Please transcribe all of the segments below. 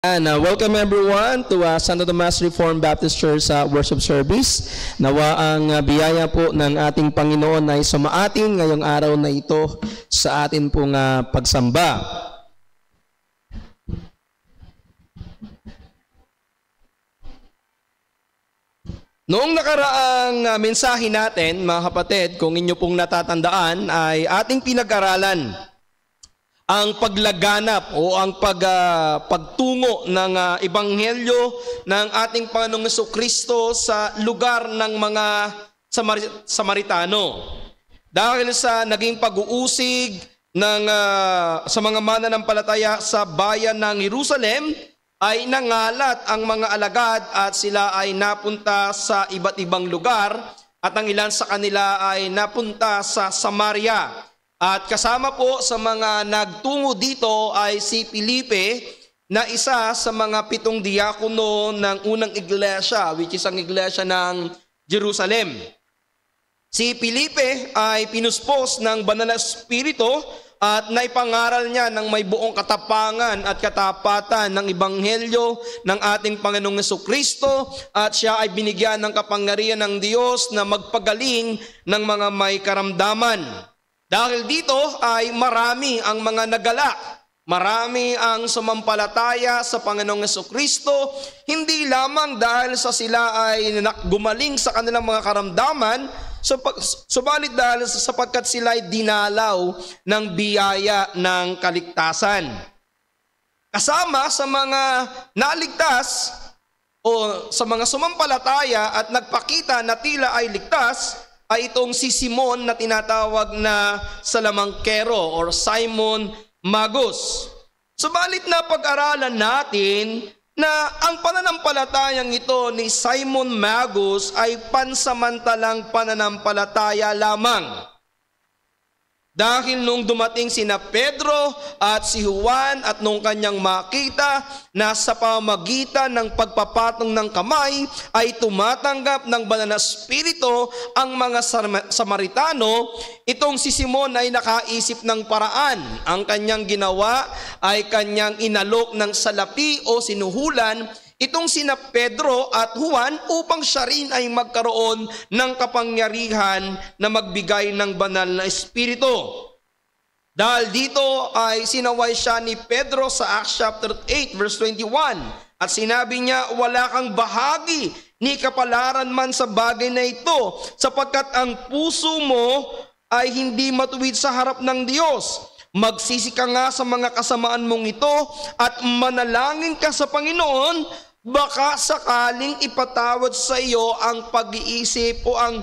And welcome everyone to Santo Tomas Reformed Baptist Church worship service. Nawa ang biyaya po ng ating Panginoon ay sumaatin ngayong araw na ito sa atin pong pagsamba. Noong nakaraang mensahe natin, mga kapatid, kung inyo pong natatandaan, ay ating pinag-aralan ang paglaganap o ang pagtungo ng ebanghelyo ng ating Panginoong Jesucristo sa lugar ng mga Samaritano. Dahil sa naging pag-uusig sa mga mananampalataya sa bayan ng Jerusalem, ay nangalat ang mga alagad at sila ay napunta sa iba't ibang lugar at ang ilan sa kanila ay napunta sa Samaria. At kasama po sa mga nagtungo dito ay si Felipe na isa sa mga 7 diakono ng unang iglesia, which is ang iglesia ng Jerusalem. Si Felipe ay pinuspos ng Banal na Espiritu at naipangaral niya ng may buong katapangan at katapatan ng ebanghelyo ng ating Panginoong Jesucristo at siya ay binigyan ng kapangyarihan ng Diyos na magpagaling ng mga may karamdaman. Dahil dito ay marami ang mga nagalak, marami ang sumampalataya sa Panginoong Jesucristo, hindi lamang dahil sa sila ay gumaling sa kanilang mga karamdaman, subalit dahil sapagkat sila ay dinalaw ng biyaya ng kaligtasan. Kasama sa mga naligtas o sa mga sumampalataya at nagpakita na tila ay ligtas, ay itong si Simon na tinatawag na Salamangkero or Simon Magus. Subalit na pag-aralan natin na ang pananampalatayang ito ni Simon Magus ay pansamantalang pananampalataya lamang. Dahil nung dumating sina Pedro at si Juan at nung kanyang makita na sa pamamagitan ng pagpapatong ng kamay ay tumatanggap ng Banal na Espiritu ang mga Samaritano, itong si Simon ay nakaisip ng paraan. Ang kanyang ginawa ay kanyang inalok ng salapi o sinuhulan itong sina Pedro at Juan upang siya rin ay magkaroon ng kapangyarihan na magbigay ng Banal na Espiritu. Dahil dito ay sinaway siya ni Pedro sa Acts chapter 8 verse 21 at sinabi niya, wala kang bahagi ni kapalaran man sa bagay na ito sapagkat ang puso mo ay hindi matuwid sa harap ng Diyos. Magsisi ka nga sa mga kasamaan mong ito at manalangin ka sa Panginoon, baka sakaling ipatawad sa iyo ang pag-iisip o ang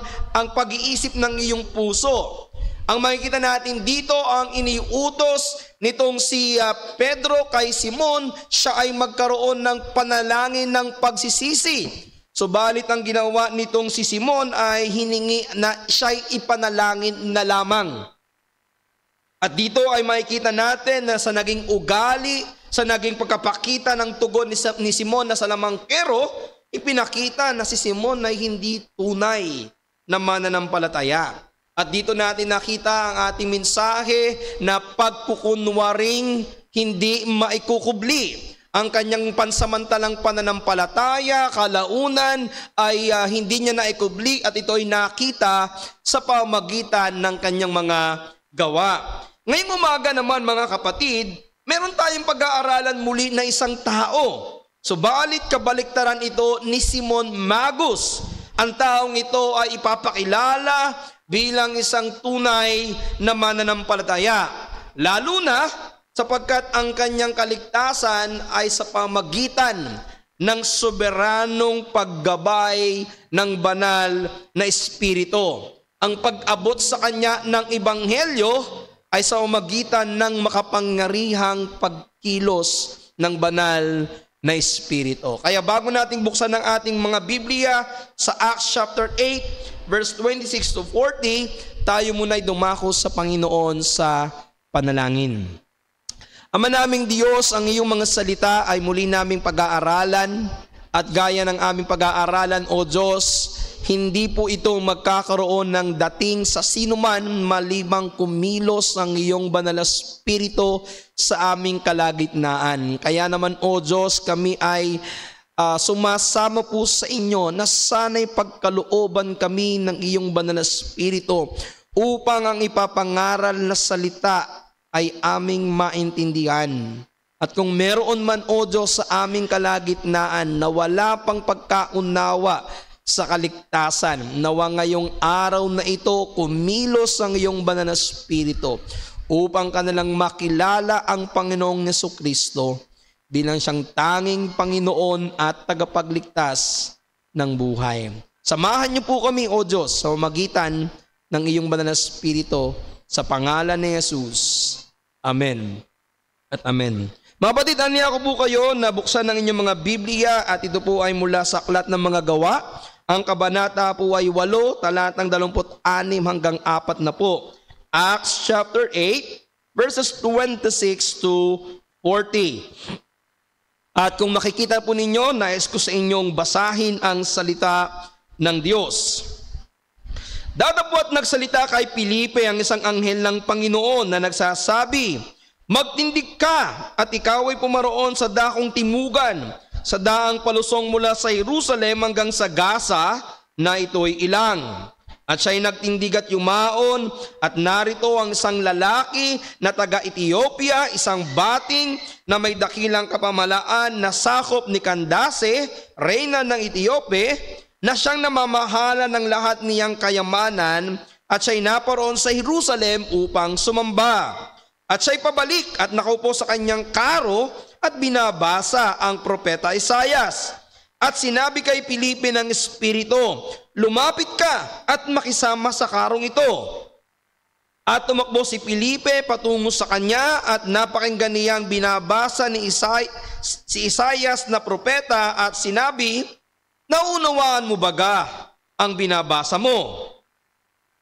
pag-iisip ng iyong puso. Ang makikita natin dito, ang iniutos nitong si Pedro kay Simon, siya ay magkaroon ng panalangin ng pagsisisi. Subalit ang ginawa nitong si Simon ay hiningi na siya ay ipanalangin na lamang. At dito ay makikita natin na sa naging ugali, sa naging pagkapakita ng tugon ni Simon na Salamangkero, ipinakita na si Simon ay hindi tunay na mananampalataya. At dito natin nakita ang ating mensahe na pagkukunwaring hindi maikukubli. Ang kanyang pansamantalang pananampalataya, kalaunan ay hindi niya naikubli at ito ay nakita sa pamamagitan ng kanyang mga gawa. Ngayong umaga naman mga kapatid, meron tayong pag-aaralan muli na isang tao. Subalit kabaliktaran ito ni Simon Magus. Ang taong ito ay ipapakilala bilang isang tunay na mananampalataya. Lalo na sapagkat ang kanyang kaligtasan ay sa pamagitan ng soberanong paggabay ng Banal na Espiritu. Ang pag-abot sa kanya ng ebanghelyo ay sa pamamagitan ng makapangyarihang pagkilos ng Banal na Espiritu. Kaya bago nating buksan ang ating mga Biblia sa Acts chapter 8 verse 26 to 40, tayo muna'y dumako sa Panginoon sa panalangin. Ama naming Diyos, ang iyong mga salita ay muli naming pag-aaralan at gaya ng aming pag-aaralan, O Diyos, hindi po ito magkakaroon ng dating sa sinuman malibang kumilos ang iyong banal na Espiritu sa aming kalagitnaan. Kaya naman, O Diyos, kami ay sumasama po sa inyo na sana'y pagkalooban kami ng iyong banal na Espiritu upang ang ipapangaral na salita ay aming maintindihan. At kung meron man, O Diyos, sa aming kalagitnaan na wala pang pagkaunawa sa kaligtasan, nawa ngayong araw na ito kumilos ang iyong banal na Espiritu upang kanilang makilala ang Panginoong Jesucristo bilang siyang tanging Panginoon at tagapagligtas ng buhay. Samahan niyo po kami, O Diyos, sa magitan ng iyong banal na Espiritu sa pangalan ni Jesus. Amen at amen. Mga kapatid, aniya ko po kayo na buksan ng inyong mga Biblia at ito po ay mula sa Aklat ng Mga Gawa. Ang kabanata po ay 8, talatang 26 hanggang 40. Acts chapter 8, verses 26 to 40. At kung makikita po ninyo, nais ko sa inyong basahin ang salita ng Diyos. Datapwat nagsalita kay Felipe ang isang anghel ng Panginoon na nagsasabi, "Magtindig ka at ikaw ay pumaroon sa dakong timugan, sa daang palusong mula sa Jerusalem hanggang sa Gaza na ito'y ilang." At siya'y nagtindig at yumaon at narito ang isang lalaki na taga-Ethiopia, isang bating na may dakilang kapamalaan na sakop ni Candace, reyna ng Ethiopia, na siyang namamahala ng lahat niyang kayamanan at siya'y naparoon sa Jerusalem upang sumamba. At siya'y pabalik at nakaupo sa kanyang karo at binabasa ang propeta Isaias. At sinabi kay Felipe ng Espiritu, "Lumapit ka at makisama sa karong ito." At tumakbo si Felipe patungo sa kanya at napakinggan niyang binabasa ni si Isaias na propeta at sinabi, "Naunawaan mo baga ang binabasa mo?"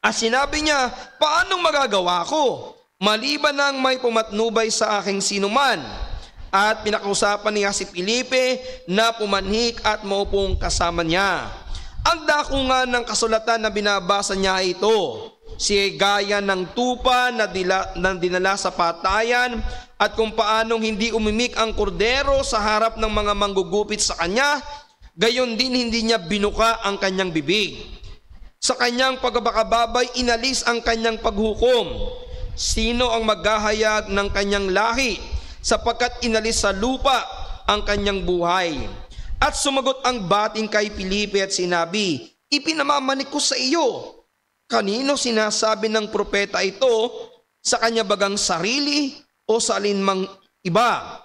At sinabi niya, "Paanong magagawa ko? Maliban nang may pumatnubay sa aking sinuman." At pinakausapan niya si Felipe na pumanhik at maupong kasama niya. Ang dako nga ng kasulatan na binabasa niya ito, siya gaya ng tupa na dinala sa patayan at kung paanong hindi umimik ang kordero sa harap ng mga manggugupit sa kanya, gayon din hindi niya binuka ang kanyang bibig. Sa kanyang pagbabakababay inalis ang kanyang paghukom. Sino ang maghahayag ng kanyang lahi sapagkat inalis sa lupa ang kanyang buhay? At sumagot ang bating kay Felipe at sinabi, "Ipinamamanik ko sa iyo. Kanino sinasabi ng propeta ito? Sa kanya bagang sarili o sa alinmang iba?"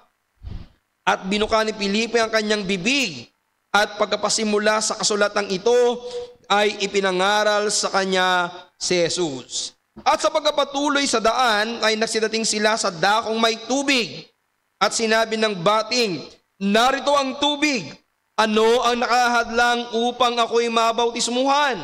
At binuka ni Felipe ang kanyang bibig at pagkapasimula sa kasulatang ito ay ipinangaral sa kanya si Jesus. At sa pagkapatuloy sa daan ay nagsidating sila sa dakong may tubig. At sinabi ng bating, "Narito ang tubig. Ano ang nakahadlang upang ako'y mabautismuhan?"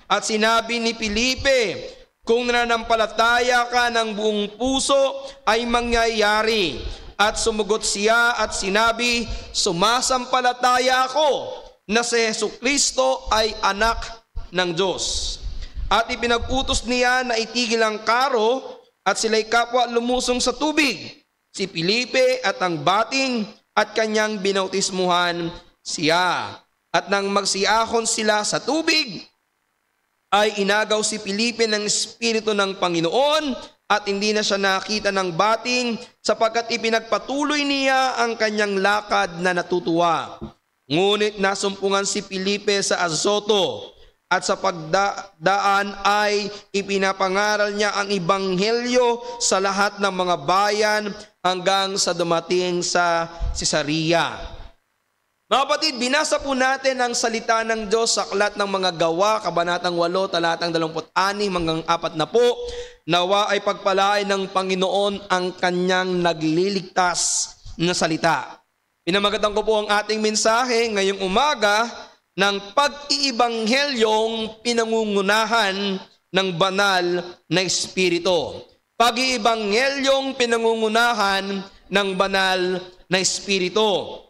At sinabi ni Felipe, "Kung nananampalataya ka ng buong puso ay mangyayari." At sumugot siya at sinabi, "Sumasampalataya ako na si Jesucristo ay anak ng Diyos." At ipinag-utos niya na itigil ang karo at sila'y kapwa lumusong sa tubig, si Felipe at ang bating at kanyang binautismuhan siya. At nang magsiahon sila sa tubig, ay inagaw si Felipe ng Espiritu ng Panginoon at hindi na siya nakita ng bating sapagkat ipinagpatuloy niya ang kanyang lakad na natutuwa. Ngunit nasumpungan si Felipe sa Azoto at sa pagdaan ay ipinapangaral niya ang ebanghelyo sa lahat ng mga bayan hanggang sa dumating sa Cesarea. Mga kapatid, binasa po natin ang salita ng Diyos sa Aklat ng Mga Gawa, kabanatang 8, talatang 26 hanggang 40. Nawa ay pagpalain ng Panginoon ang kanyang nagliligtas na salita. Pinamagatan ko po ang ating mensahe ngayong umaga ng pag-iibanghelyong pinangungunahan ng banal na Espiritu. Pag-iibanghelyong pinangungunahan ng banal na Espiritu.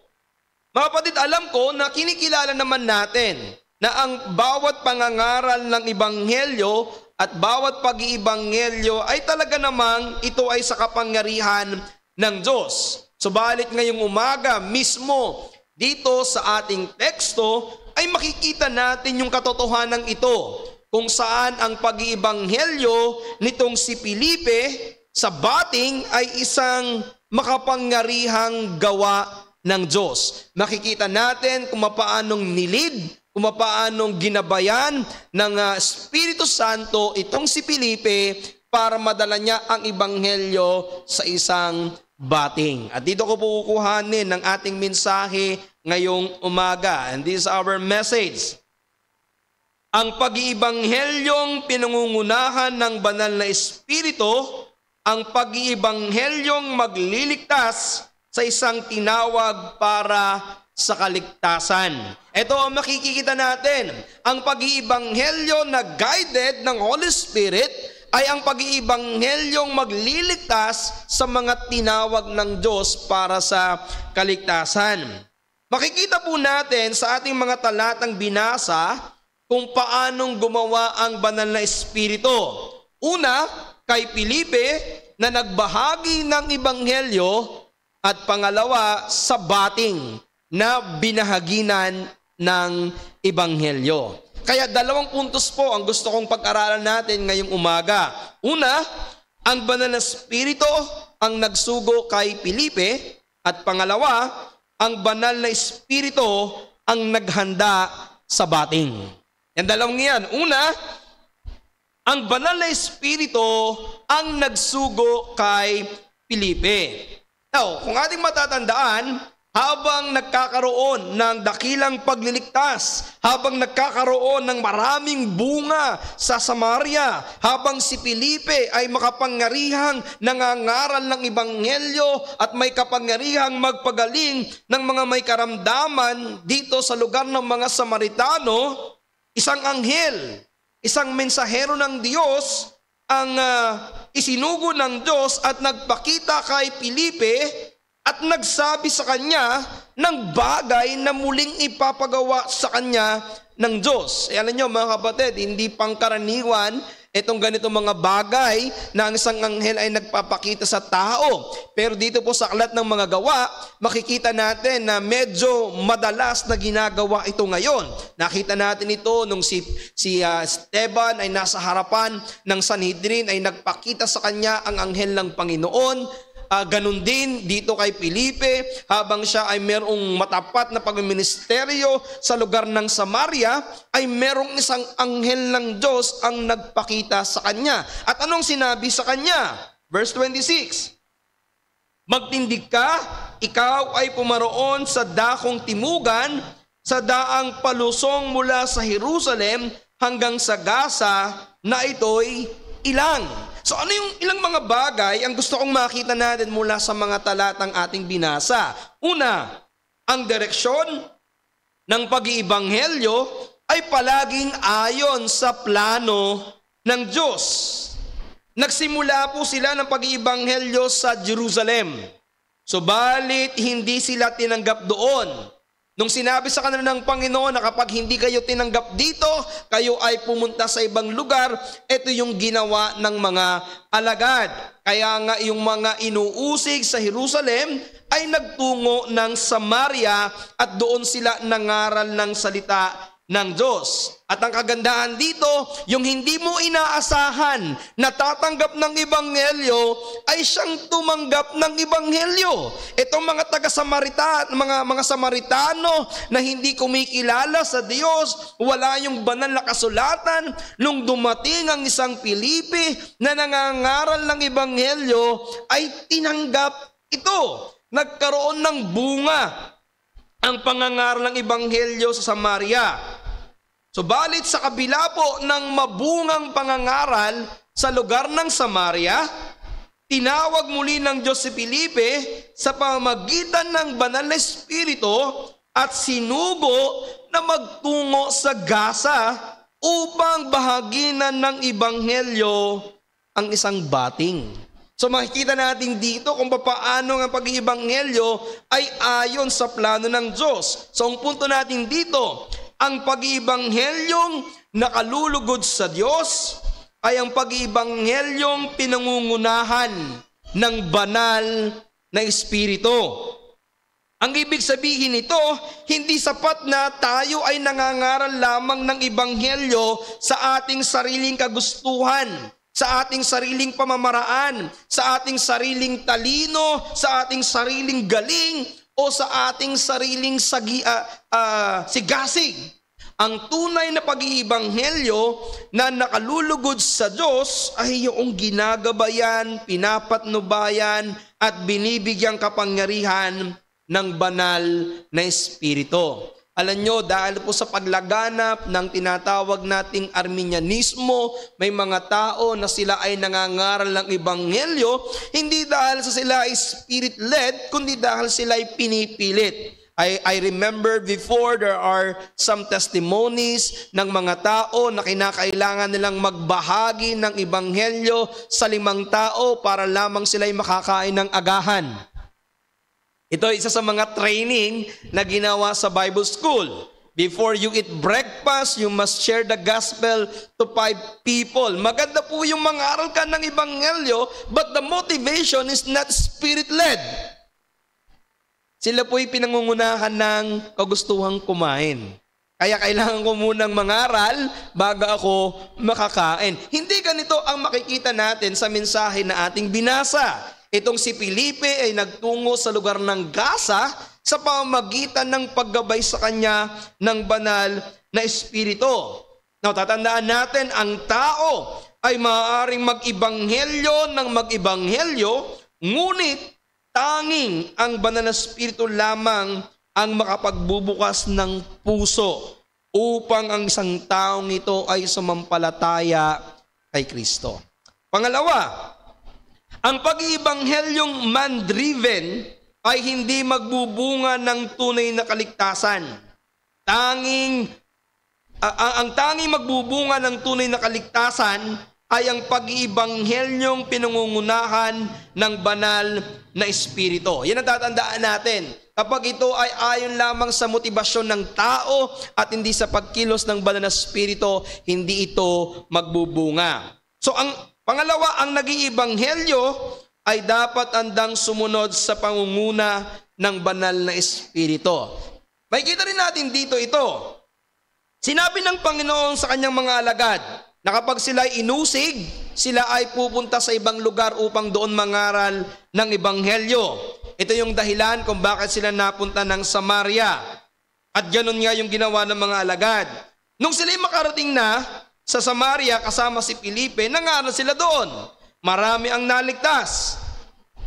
Mga kapatid, alam ko na kinikilala naman natin na ang bawat pangangaral ng Ebanghelyo at bawat pag-iibanghelyo ay talaga namang ito ay sa kapangyarihan ng Diyos. Subalit ngayong umaga mismo dito sa ating teksto ay makikita natin yung katotohanan ito kung saan ang pag-iibanghelyo nitong si Felipe sa bating ay isang makapangyarihang gawa ng Diyos. Makikita natin kung paanong nilid, kung paanong ginabayan ng Espiritu Santo itong si Felipe para madala niya ang Ebanghelyo sa isang bating. At dito ko po kukuhanin ng ating mensahe ngayong umaga. And this is our message. Ang pag-iibanghelyong pinangungunahan ng banal na Espiritu, ang pag-iibanghelyong magliligtas sa isang tinawag para sa kaligtasan. Ito ang makikita natin. Ang pag-iibanghelyo na guided ng Holy Spirit ay ang pag-iibanghelyong magliligtas sa mga tinawag ng Diyos para sa kaligtasan. Makikita po natin sa ating mga talatang binasa kung paanong gumawa ang banal na Espiritu. Una, kay Felipe na nagbahagi ng Ebanghelyo at pangalawa sa bating na binahaginan ng Ebanghelyo. Kaya dalawang puntos po ang gusto kong pag-aralan natin ngayong umaga. Una, ang banal na Espiritu ang nagsugo kay Felipe at pangalawa, ang banal na Espiritu ang naghanda sa bating. Yan dalawang yan. Una, ang banal na Espiritu ang nagsugo kay Felipe. Now, kung ating matatandaan, habang nagkakaroon ng dakilang pagliligtas, habang nagkakaroon ng maraming bunga sa Samaria, habang si Felipe ay makapangyarihang nangangaral ng Ebanghelyo at may kapangyarihang magpagaling ng mga may karamdaman dito sa lugar ng mga Samaritano, isang anghel, isang mensahero ng Diyos ang isinugo ng Diyos at nagpakita kay Felipe at nagsabi sa kanya ng bagay na muling ipapagawa sa kanya ng Diyos. Alam niyo mga kapatid, hindi pangkaraniwan itong ganitong mga bagay na ang isang anghel ay nagpapakita sa tao. Pero dito po sa aklat ng mga gawa, makikita natin na medyo madalas na ginagawa ito ngayon. Nakita natin ito nung si Esteban ay nasa harapan ng Sanhedrin ay nagpakita sa kanya ang anghel ng Panginoon. Ganun din dito kay Felipe, habang siya ay merong matapat na pagministeryo sa lugar ng Samaria, ay merong isang anghel ng Diyos ang nagpakita sa kanya. At anong sinabi sa kanya? Verse 26, magtindig ka, ikaw ay pumaroon sa dakong timugan, sa daang palusong mula sa Jerusalem hanggang sa Gaza, na ito'y ilang. So ano yung ilang mga bagay ang gusto kong makita natin mula sa mga talatang ating binasa? Una, ang direksyon ng pag-iibanghelyo ay palaging ayon sa plano ng Diyos. Nagsimula po sila ng pag-iibanghelyo sa Jerusalem. Subalit hindi sila tinanggap doon. Nung sinabi sa kanila ng Panginoon na kapag hindi kayo tinanggap dito, kayo ay pumunta sa ibang lugar, ito yung ginawa ng mga alagad. Kaya nga yung mga inuusig sa Jerusalem ay nagtungo ng Samaria at doon sila nangaral ng salita ng Diyos. At ang kagandahan dito, yung hindi mo inaasahan na tatanggap ng Ebanghelyo ay siyang tumanggap ng Ebanghelyo. Itong mga mga Samaritano na hindi kumikilala sa Diyos, wala yung banal na kasulatan, nung dumating ang isang Felipe na nangangaral ng Ebanghelyo ay tinanggap ito. Nagkaroon ng bunga ang pangangaral ng Ebanghelyo sa Samaria. Subalit sa kabila po ng mabungang pangangaral sa lugar ng Samaria, tinawag muli ng Diyos si Felipe sa pamamagitan ng banal na Espiritu at sinugo na magtungo sa Gaza upang bahaginan ng Ebanghelyo ang isang bating. So makikita natin dito kung paano ang pag-iibanghelyo ay ayon sa plano ng Diyos. So ang punto natin dito, Ang pag-iibanghelyong nakalulugod sa Diyos ay ang pag-iibanghelyong pinangungunahan ng banal na Espiritu. Ang ibig sabihin nito, hindi sapat na tayo ay nangangaral lamang ng Ebanghelyo sa ating sariling kagustuhan, sa ating sariling pamamaraan, sa ating sariling talino, sa ating sariling galing, o sa ating sariling sigasig. Ang tunay na pag-iibanghelyo na nakalulugod sa Diyos ay yung ginagabayan, pinapatnubayan, at binibigyang kapangyarihan ng banal na Espiritu. Alam nyo, dahil po sa paglaganap ng tinatawag nating Arminianismo, may mga tao na sila ay nangangaral ng Ebanghelyo, hindi dahil sa sila ay Spirit-led, kundi dahil sila ay pinipilit. I remember before there are some testimonies ng mga tao na kinakailangan nilang magbahagi ng Ebanghelyo sa 5 tao para lamang sila ay makakain ng agahan. Ito ay isa sa mga training na ginawa sa Bible School. Before you eat breakfast, you must share the gospel to 5 people. Maganda po yung mangaral ka ng Ebanghelyo, but the motivation is not Spirit-led. Sila po'y pinangungunahan ng kagustuhang kumain. Kaya kailangan ko munang mangaral bago ako makakain. Hindi ganito ang makikita natin sa mensahe na ating binasa. Itong si Felipe ay nagtungo sa lugar ng Gaza sa pamamagitan ng paggabay sa kanya ng banal na Espiritu. Now, tatandaan natin, ang tao ay maaaring mag-ibanghelyo ng mag-ibanghelyo, ngunit tanging ang banal na Espiritu lamang ang makapagbubukas ng puso upang ang isang taong ito ay sumampalataya kay Kristo. Pangalawa, ang pag-iibanghelyong man-driven ay hindi magbubunga ng tunay na kaligtasan. Ang tanging magbubunga ng tunay na kaligtasan ay ang pag-iibanghelyong pinangungunahan ng banal na Espiritu. Yan ang tatandaan natin. Kapag ito ay ayon lamang sa motibasyon ng tao at hindi sa pagkilos ng banal na Espiritu, hindi ito magbubunga. So ang pangalawa, ang nag-iibanghelyo ay dapat andang sumunod sa pangunguna ng banal na Espiritu. Makikita rin natin dito ito. Sinabi ng Panginoon sa kanyang mga alagad na kapag sila ay inusig, sila ay pupunta sa ibang lugar upang doon mangaral ng Ebanghelyo. Ito yung dahilan kung bakit sila napunta ng Samaria. At ganun nga yung ginawa ng mga alagad. Nung sila ay makarating na sa Samaria kasama si Felipe, nangaral sila doon. Marami ang naligtas.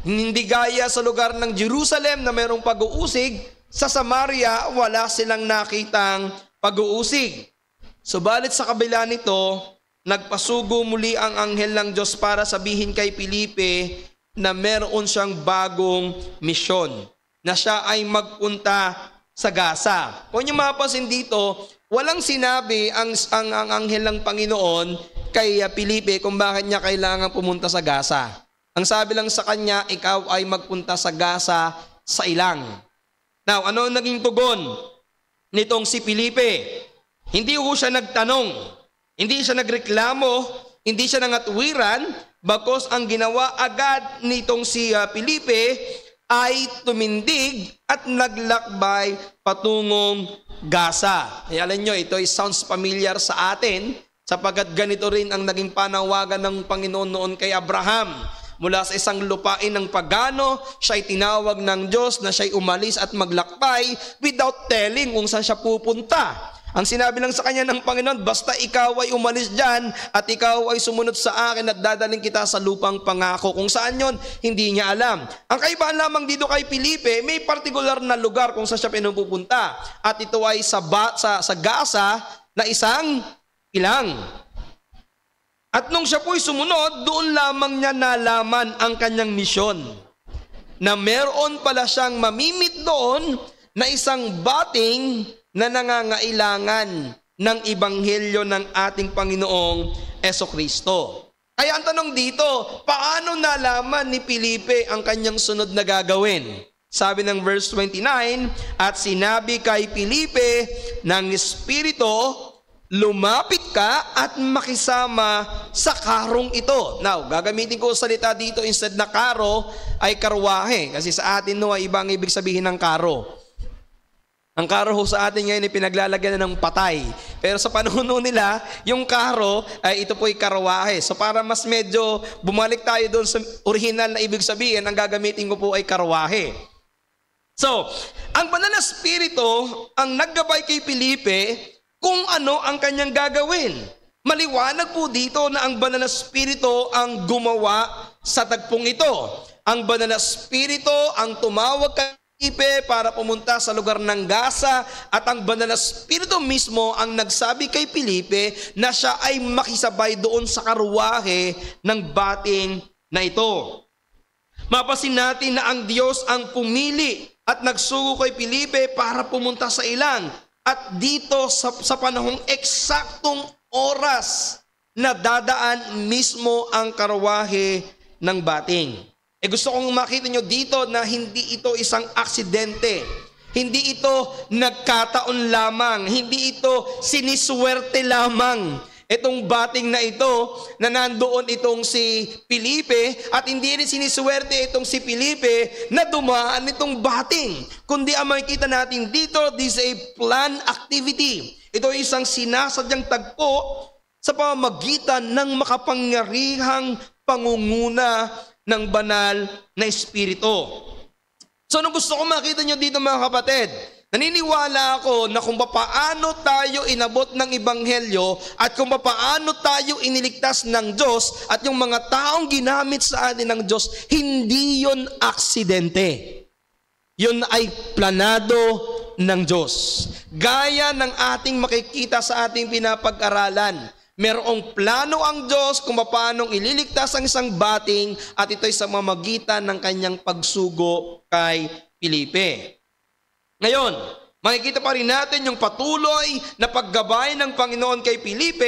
Hindi gaya sa lugar ng Jerusalem na mayroong pag-uusig, sa Samaria wala silang nakitang pag-uusig. Subalit sa kabila nito, nagpasugo muli ang anghel ng Diyos para sabihin kay Felipe na meron siyang bagong misyon, na siya ay magpunta sa Gaza. Kung niyo mapapansin dito, walang sinabi ang anghel ng Panginoon kay Felipe kung bakit niya kailangan pumunta sa Gaza. Ang sabi lang sa kanya, ikaw ay magpunta sa Gaza sa ilang. Now, ano ang naging tugon nitong si Felipe? Hindi ko siya nagtanong, hindi siya nagreklamo, hindi siya nangatwiran, bagkus ang ginawa agad nitong si Felipe ay tumindig at naglakbay patungong Gaza. E alam nyo, ito sounds familiar sa atin sapagkat ganito rin ang naging panawagan ng Panginoon noon kay Abraham. Mula sa isang lupain ng pagano, siya'y tinawag ng Diyos na siya'y umalis at maglakbay without telling kung saan siya pupunta. Ang sinabi lang sa kanya ng Panginoon, basta ikaw ay umalis dyan at ikaw ay sumunod sa akin at dadaling kita sa lupang pangako. Kung saan yon, hindi niya alam. Ang kaibahan lamang dito kay Felipe, may particular na lugar kung saan siya pinupunta. At ito ay sa Gaza na isang ilang. At nung siya po'y sumunod, doon lamang niya nalaman ang kanyang misyon. Na meron pala siyang mamimit doon na isang bating na nangangailangan ng Ebanghelyo ng ating Panginoong Jesucristo. Kaya ang tanong dito, paano nalaman ni Felipe ang kanyang sunod na gagawin? Sabi ng verse 29, at sinabi kay Felipe ng Espiritu, lumapit ka at makisama sa karong ito. Now, gagamitin ko salita dito instead na karo ay karwahe. Kasi sa atin no ay ibang ibig sabihin ng karo. Ang karo sa atin ngayon ay pinaglalagyan na ng patay. Pero sa panahon nila, yung karo ay ito po ay karwahe. So para mas medyo bumalik tayo doon sa original na ibig sabihin, ang gagamitin ko po ay karwahe. So, ang banal na espiritu ang naggabay kay Felipe kung ano ang kanyang gagawin. Maliwanag po dito na ang banal na espiritu ang gumawa sa tagpong ito. Ang banal na espiritu ang tumawag kay Felipe para pumunta sa lugar ng Gaza, at ang banal na espiritu mismo ang nagsabi kay Felipe na siya ay makisabay doon sa karwahe ng bating na ito. Mapasin natin na ang Diyos ang pumili at nagsugo kay Felipe para pumunta sa ilang. At dito sa panahong eksaktong oras na dadaan mismo ang karwahe ng bating. Gusto kong makita nyo dito na hindi ito isang aksidente. Hindi ito nagkataon lamang. Hindi ito siniswerte lamang. Itong bating na ito, na nandoon itong si Felipe, at hindi rin siniswerte itong si Felipe na dumaan itong bating. Kundi ang makikita natin dito, this is a planned activity. Ito ay isang sinasadyang tagpo sa pamamagitan ng makapangyarihang pangunguna ng banal na espiritu. So, ano gusto ko makita nyo dito mga kapatid? Naniniwala ako na kung paano tayo inabot ng Ebanghelyo at kung paano tayo iniligtas ng Diyos at yung mga taong ginamit sa atin ng Diyos, hindi yon aksidente. Yun ay planado ng Diyos. Gaya ng ating makikita sa ating pinapag-aralan, merong plano ang Diyos kung paano ililigtas ang isang bating, at ito'y sa mamagitan ng kanyang pagsugo kay Felipe. Ngayon, makikita pa rin natin yung patuloy na paggabay ng Panginoon kay Felipe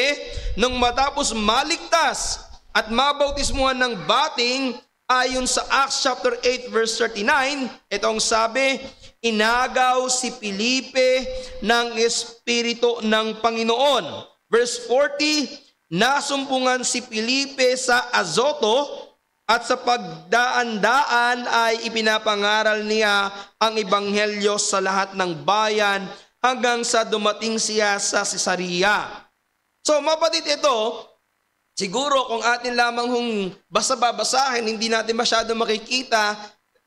nung matapos maligtas at mabautismuhan ng bating. Ayon sa Acts chapter 8 verse 39, itong sabi, inagaw si Felipe ng Espiritu ng Panginoon. Verse 40, nasumpungan si Felipe sa Azoto, at sa pagdaan-daan ay ipinapangaral niya ang ebanghelyo sa lahat ng bayan hanggang sa dumating siya sa Cesarea. So mapatid ito, siguro kung atin lamang basta babasahin, hindi natin masyado makikita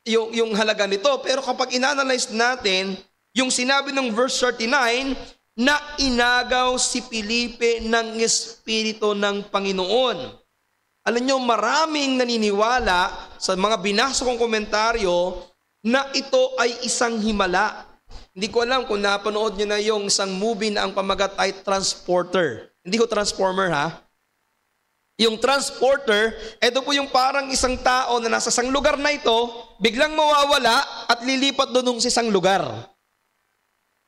yung halaga nito. Pero kapag inanalyze natin, yung sinabi ng verse 39, na inagaw si Felipe ng Espiritu ng Panginoon. Alam nyo, maraming naniniwala sa mga binasa kong komentaryo na ito ay isang himala. Hindi ko alam kung napanood nyo na yung isang movie na ang pamagat ay Transporter. Hindi ko Transformer ha. Yung Transporter, ito po yung parang isang tao na nasa isang lugar na ito, biglang mawawala at lilipat doon sa isang lugar.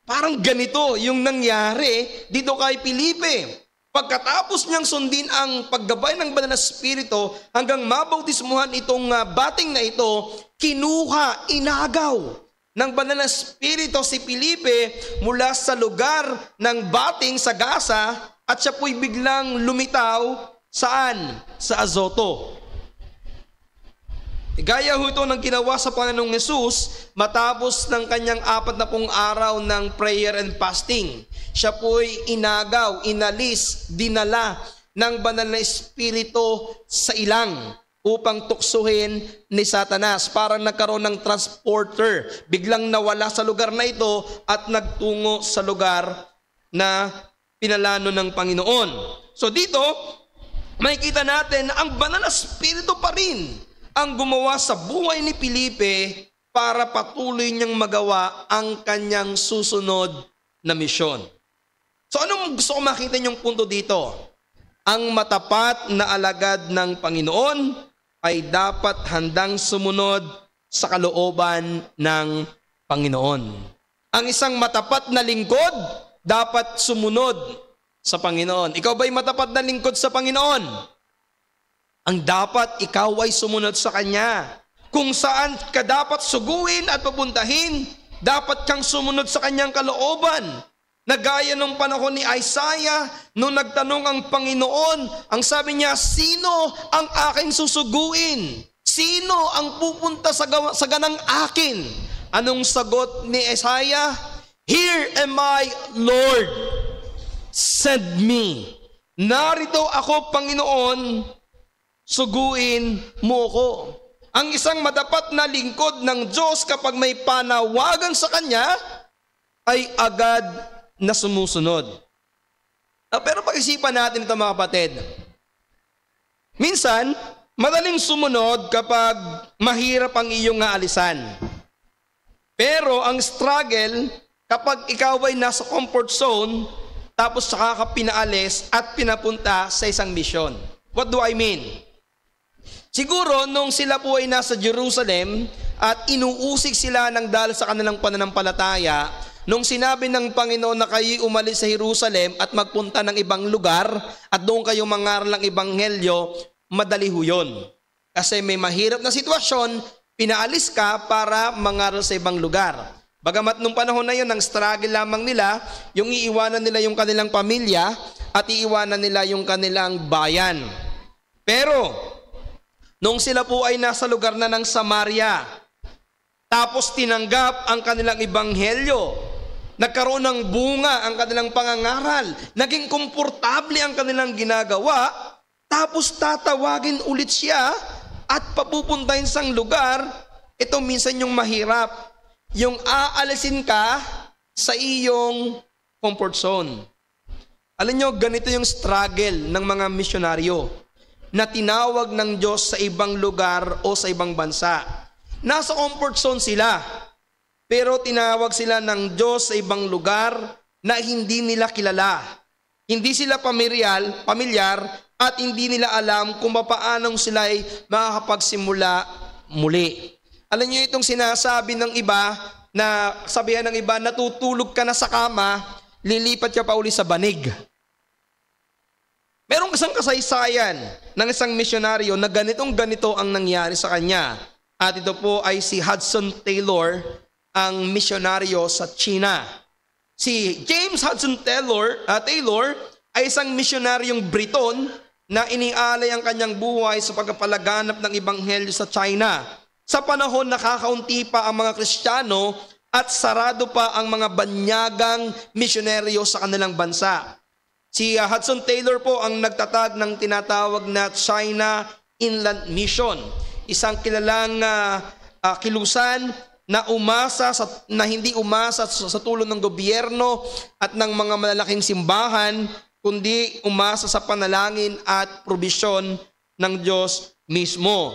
Parang ganito yung nangyari dito kay Felipe. Pagkatapos niyang sundin ang paggabay ng banal na espiritu hanggang mabautismuhan itong bating na ito, kinuha, inagaw ng banal na espiritu si Felipe mula sa lugar ng bating sa Gaza, at siya po'y biglang lumitaw saan? Sa Azoto. Gaya ho ito ng ginawa sa Panginoong Hesus matapos ng kanyang 40 araw ng prayer and fasting. Siya po'y inagaw, inalis, dinala ng banal na espiritu sa ilang upang tuksuhin ni Satanas. Parang nagkaroon ng transporter. Biglang nawala sa lugar na ito at nagtungo sa lugar na pinalano ng Panginoon. So dito, makikita natin na ang banal na espiritu pa rin ang gumawa sa buhay ni Felipe para patuloy niyang magawa ang kanyang susunod na misyon. So anong gusto ko makita niyong punto dito? Ang matapat na alagad ng Panginoon ay dapat handang sumunod sa kalooban ng Panginoon. Ang isang matapat na lingkod dapat sumunod sa Panginoon. Ikaw ba'y matapat na lingkod sa Panginoon? Ang dapat ikaw ay sumunod sa Kanya. kung saan ka dapat suguin at papuntahin, dapat kang sumunod sa kanyang kalooban. Nagaya nung panahon ni Isaiah, nung nagtanong ang Panginoon, ang sabi niya, sino ang aking susuguin? Sino ang pupunta sa ganang akin? Anong sagot ni Isaiah? Here am I, Lord, send me. Narito ako, Panginoon, suguin mo ko. Ang isang madapat na lingkod ng Diyos kapag may panawagan sa Kanya, ay agad na sumusunod. Pero pag-isipan natin ito mga kapatid. Minsan, madaling sumunod kapag mahirap ang iyong aalisan. Pero ang struggle, kapag ikaw ay nasa comfort zone, tapos saka ka pinaalis at pinapunta sa isang misyon. What do I mean? Siguro, nung sila po ay nasa Jerusalem at inuusig sila ng dahil sa kanilang pananampalataya, nung sinabi ng Panginoon na kayo umalis sa Jerusalem at magpunta ng ibang lugar at doon kayo mangaral ng ebanghelyo, madali ho yun. Kasi may mahirap na sitwasyon, pinaalis ka para mangaral sa ibang lugar. Bagamat nung panahon na yun, ang struggle lamang nila, yung iiwanan nila yung kanilang pamilya at iiwanan nila yung kanilang bayan. Pero, nung sila po ay nasa lugar na ng Samaria, tapos tinanggap ang kanilang ebanghelyo, nagkaroon ng bunga ang kanilang pangangaral, naging komportable ang kanilang ginagawa, tapos tatawagin ulit siya at papupuntahin sa lugar, ito minsan yung mahirap, yung aalisin ka sa iyong comfort zone. Alam nyo, ganito yung struggle ng mga misyonaryo na tinawag ng Diyos sa ibang lugar o sa ibang bansa. Nasa comfort zone sila, pero tinawag sila ng Diyos sa ibang lugar na hindi nila kilala. Hindi sila pamilyar at hindi nila alam kung paano sila ay makakapagsimula muli. Alam niyo itong sinasabi ng iba, na sabihan ng iba, natutulog ka na sa kama, lilipat ka pa uli sa banig. Merong isang kasaysayan ng isang misyonaryo na ganito ang nangyari sa kanya. At ito po ay si Hudson Taylor, ang misyonaryo sa China. Si James Hudson Taylor ay isang misyonaryong Briton na inialay ang kanyang buhay sa pagpapalaganap ng ebanghelyo sa China. Sa panahon nakakaunti pa ang mga Kristiyano at sarado pa ang mga banyagang misyonaryo sa kanilang bansa. Si Hudson Taylor po ang nagtatag ng tinatawag na China Inland Mission. Isang kilalang kilusan na hindi umasa sa tulong ng gobyerno at ng mga malalaking simbahan, kundi umasa sa panalangin at probisyon ng Diyos mismo.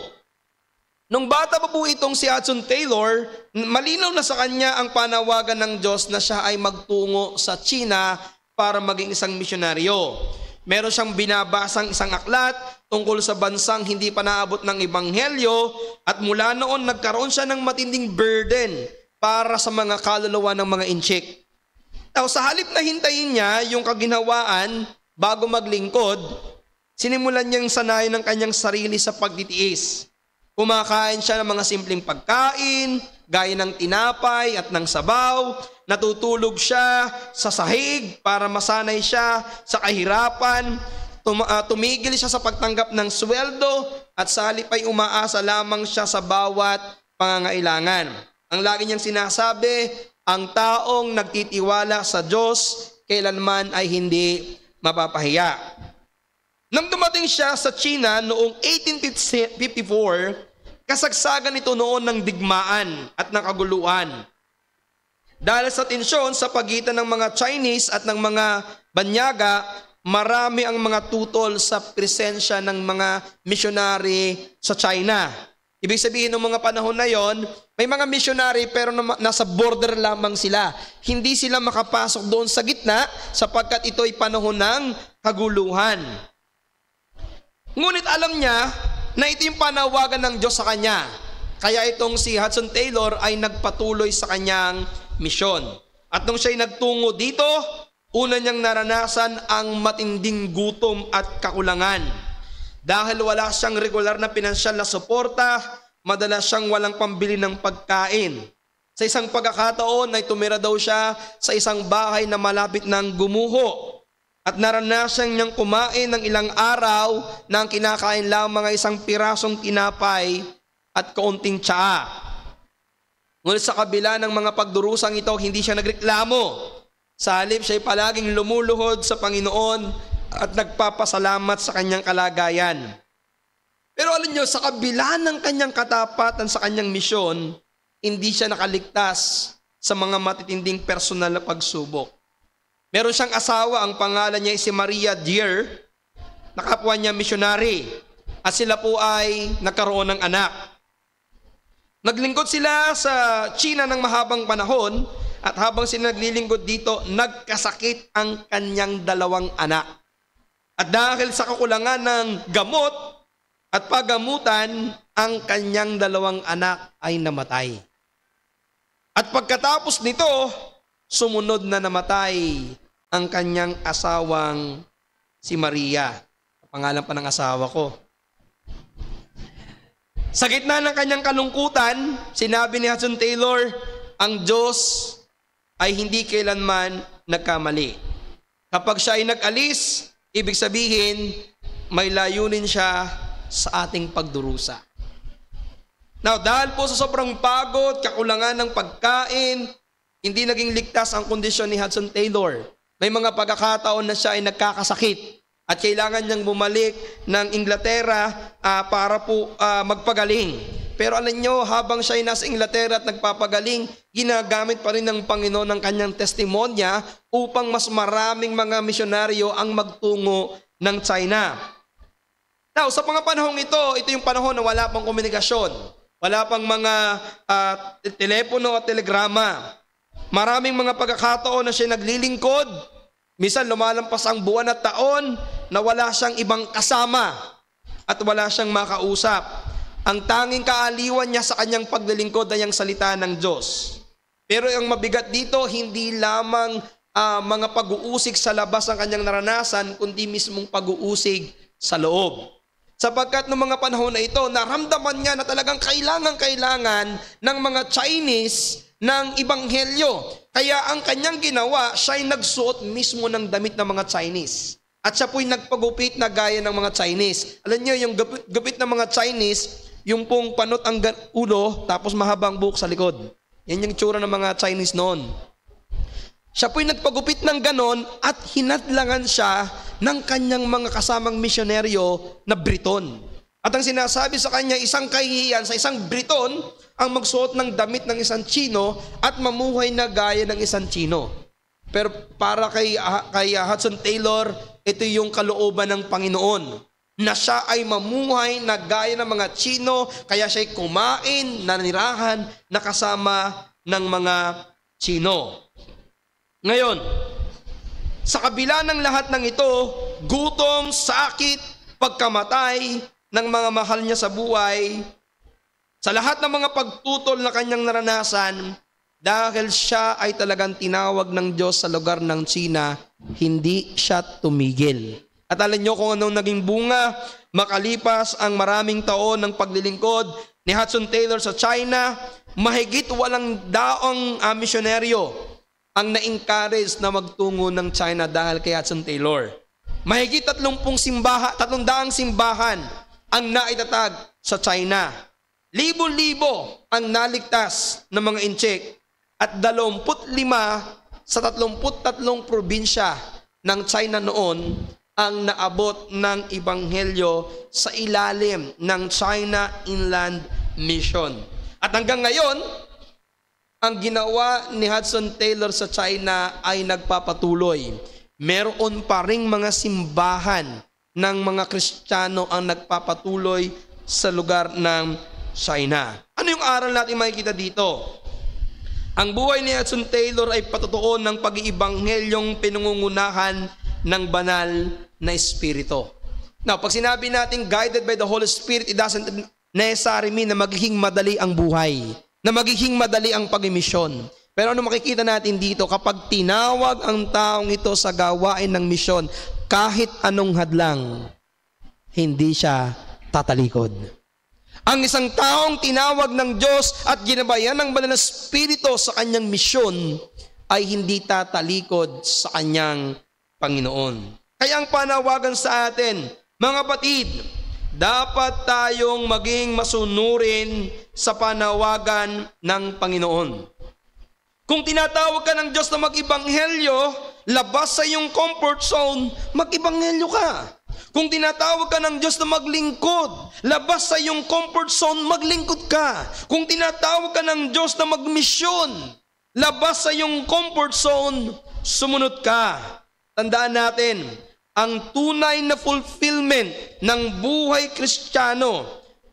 Nung bata pa po itong si Hudson Taylor, malinaw na sa kanya ang panawagan ng Diyos na siya ay magtungo sa China para maging isang misyonaryo. Meron siyang binabasang isang aklat tungkol sa bansang hindi pa naabot ng ebanghelyo at mula noon nagkaroon siya ng matinding burden para sa mga kaluluwa ng mga inchik. Sa halip na hintayin niya yung kaginhawaan bago maglingkod, sinimulan niyang sanayin ng kanyang sarili sa pagtitiis. Kumakain siya ng mga simpleng pagkain, gaya ng tinapay at ng sabaw. Natutulog siya sa sahig para masanay siya sa kahirapan. Tumigil siya sa pagtanggap ng sweldo at sa halip ay umaasa lamang siya sa bawat pangangailangan. Ang lagi niyang sinasabi, ang taong nagtitiwala sa Diyos, kailanman ay hindi mapapahiya. Nang dumating siya sa China noong 1854, kasagsagan ito noon ng digmaan at ng kaguluhan. Dahil sa tensyon sa pagitan ng mga Chinese at ng mga banyaga, marami ang mga tutol sa presensya ng mga missionary sa China. Ibig sabihin ng mga panahon na yon, may mga missionary pero nasa border lamang sila. Hindi sila makapasok doon sa gitna sapagkat ito'y panahon ng kaguluhan. Ngunit alam niya na ito yung panawagan ng Diyos sa kanya. Kaya itong si Hudson Taylor ay nagpatuloy sa kanyang misyon. At nung siya'y nagtungo dito, una niyang naranasan ang matinding gutom at kakulangan. Dahil wala siyang regular na pinansyal na suporta, madalas siyang walang pambili ng pagkain. Sa isang pagkakataon ay tumira daw siya sa isang bahay na malapit ng gumuho. At naranasan niyang kumain ng ilang araw na ang kinakain lamang ay isang pirasong tinapay at kaunting tsaa. Ngunit sa kabila ng mga pagdurusang ito, hindi siya nagreklamo. Sa halip, siya ay palaging lumuluhod sa Panginoon at nagpapasalamat sa kanyang kalagayan. Pero alam niyo, sa kabila ng kanyang katapatan sa kanyang misyon, hindi siya nakaligtas sa mga matitinding personal na pagsubok. Meron siyang asawa, ang pangalan niya ay si Maria Dier, nakapwa niya missionary, at sila po ay nagkaroon ng anak. Naglingkod sila sa China ng mahabang panahon, at habang sila naglilingkod dito, nagkasakit ang kanyang dalawang anak. At dahil sa kakulangan ng gamot at paggamutan, ang kanyang dalawang anak ay namatay. At pagkatapos nito, sumunod na namatay ang kanyang asawang si Maria. Pangalan pa ng asawa ko. Sa gitna ng kanyang kalungkutan, sinabi ni Hudson Taylor, ang Diyos ay hindi kailanman nagkamali. Kapag siya ay nag-alis, ibig sabihin, may layunin siya sa ating pagdurusa. Now, dahil po sa sobrang pagod, kakulangan ng pagkain, hindi naging ligtas ang kondisyon ni Hudson Taylor. May mga pagkakataon na siya ay nagkakasakit at kailangan niyang bumalik ng Inglaterra para po magpagaling. Pero alam niyo, habang siya ay nasa Inglaterra at nagpapagaling, ginagamit pa rin ng Panginoon ang kanyang testimonya upang mas maraming mga misyonaryo ang magtungo ng China. Now, sa mga panahong ito yung panahon na wala pang komunikasyon. Wala pang mga telepono at telegrama. Maraming mga pagkakataon na siya naglilingkod. Minsan lumalampas ang buwan at taon na wala siyang ibang kasama at wala siyang makausap. Ang tanging kaaliwan niya sa kanyang paglilingkod ay ang salita ng Diyos. Pero ang mabigat dito, hindi lamang mga pag-uusig sa labas ang kanyang naranasan, kundi mismong pag-uusig sa loob. Sapagkat noong mga panahon na ito, naramdaman niya na talagang kailangan ng mga Chinese ng Ebanghelyo. Kaya ang kanyang ginawa, siya ay nagsuot mismo ng damit ng mga Chinese. At siya po'y nagpagupit na gaya ng mga Chinese. Alam niyo, yung gupit ng mga Chinese, yung pong panot ang ulo, tapos mahabang buhok sa likod. Yan yung tsura ng mga Chinese noon. Siya po'y nagpagupit ng ganon at hinadlangan siya ng kanyang mga kasamang misyonaryo na Briton. At ang sinasabi sa kanya, isang kahihiyan sa isang Briton ang magsuot ng damit ng isang Chino at mamuhay na gaya ng isang Chino. Pero para kay Hudson Taylor, ito yung kalooban ng Panginoon na siya ay mamuhay na gaya ng mga Chino, kaya siya ay kumain, nanirahan, nakasama ng mga Chino. Ngayon, sa kabila ng lahat ng ito, gutom, sakit, pagkamatay ng mga mahal niya sa buhay, sa lahat ng mga pagtutol na kanyang naranasan, dahil siya ay talagang tinawag ng Diyos sa lugar ng China, hindi siya tumigil. At alam niyo kung anong naging bunga, makalipas ang maraming taon ng paglilingkod ni Hudson Taylor sa China, mahigit 800 misyonaryo ang na-encourage na magtungo ng China dahil kay Hudson Taylor. Mahigit 300 simbahan ang naitatag sa China. Libo-libo ang naligtas ng mga inchik at 25 sa 33 probinsya ng China noon ang naabot ng Ebanghelyo sa ilalim ng China Inland Mission. At hanggang ngayon, ang ginawa ni Hudson Taylor sa China ay nagpapatuloy. Meron pa ring mga simbahan ng mga Kristiyano ang nagpapatuloy sa lugar ng China. Ano yung aral natin makikita dito? Ang buhay ni Hudson Taylor ay patutuon ng pag-iibanghelyong pinungungunahan ng banal na Espiritu. Now, pag sinabi natin guided by the Holy Spirit, it doesn't necessarily mean na magiging madali ang buhay, na magiging madali ang pag-misyon. Pero ano makikita natin dito, kapag tinawag ang taong ito sa gawain ng misyon, kahit anong hadlang, hindi siya tatalikod. Ang isang taong tinawag ng Diyos at ginabayan ng Banal na Espiritu sa kanyang misyon ay hindi tatalikod sa kanyang Panginoon. Kaya ang panawagan sa atin, mga kapatid, dapat tayong maging masunurin sa panawagan ng Panginoon. Kung tinatawag ka ng Diyos na mag-ibanghelyo, labas sa iyong comfort zone, mag-ibanghelyo ka. Kung tinatawag ka ng Diyos na maglingkod, labas sa iyong comfort zone, maglingkod ka. Kung tinatawag ka ng Diyos na magmisyon, labas sa iyong comfort zone, sumunod ka. Tandaan natin, ang tunay na fulfillment ng buhay Kristiyano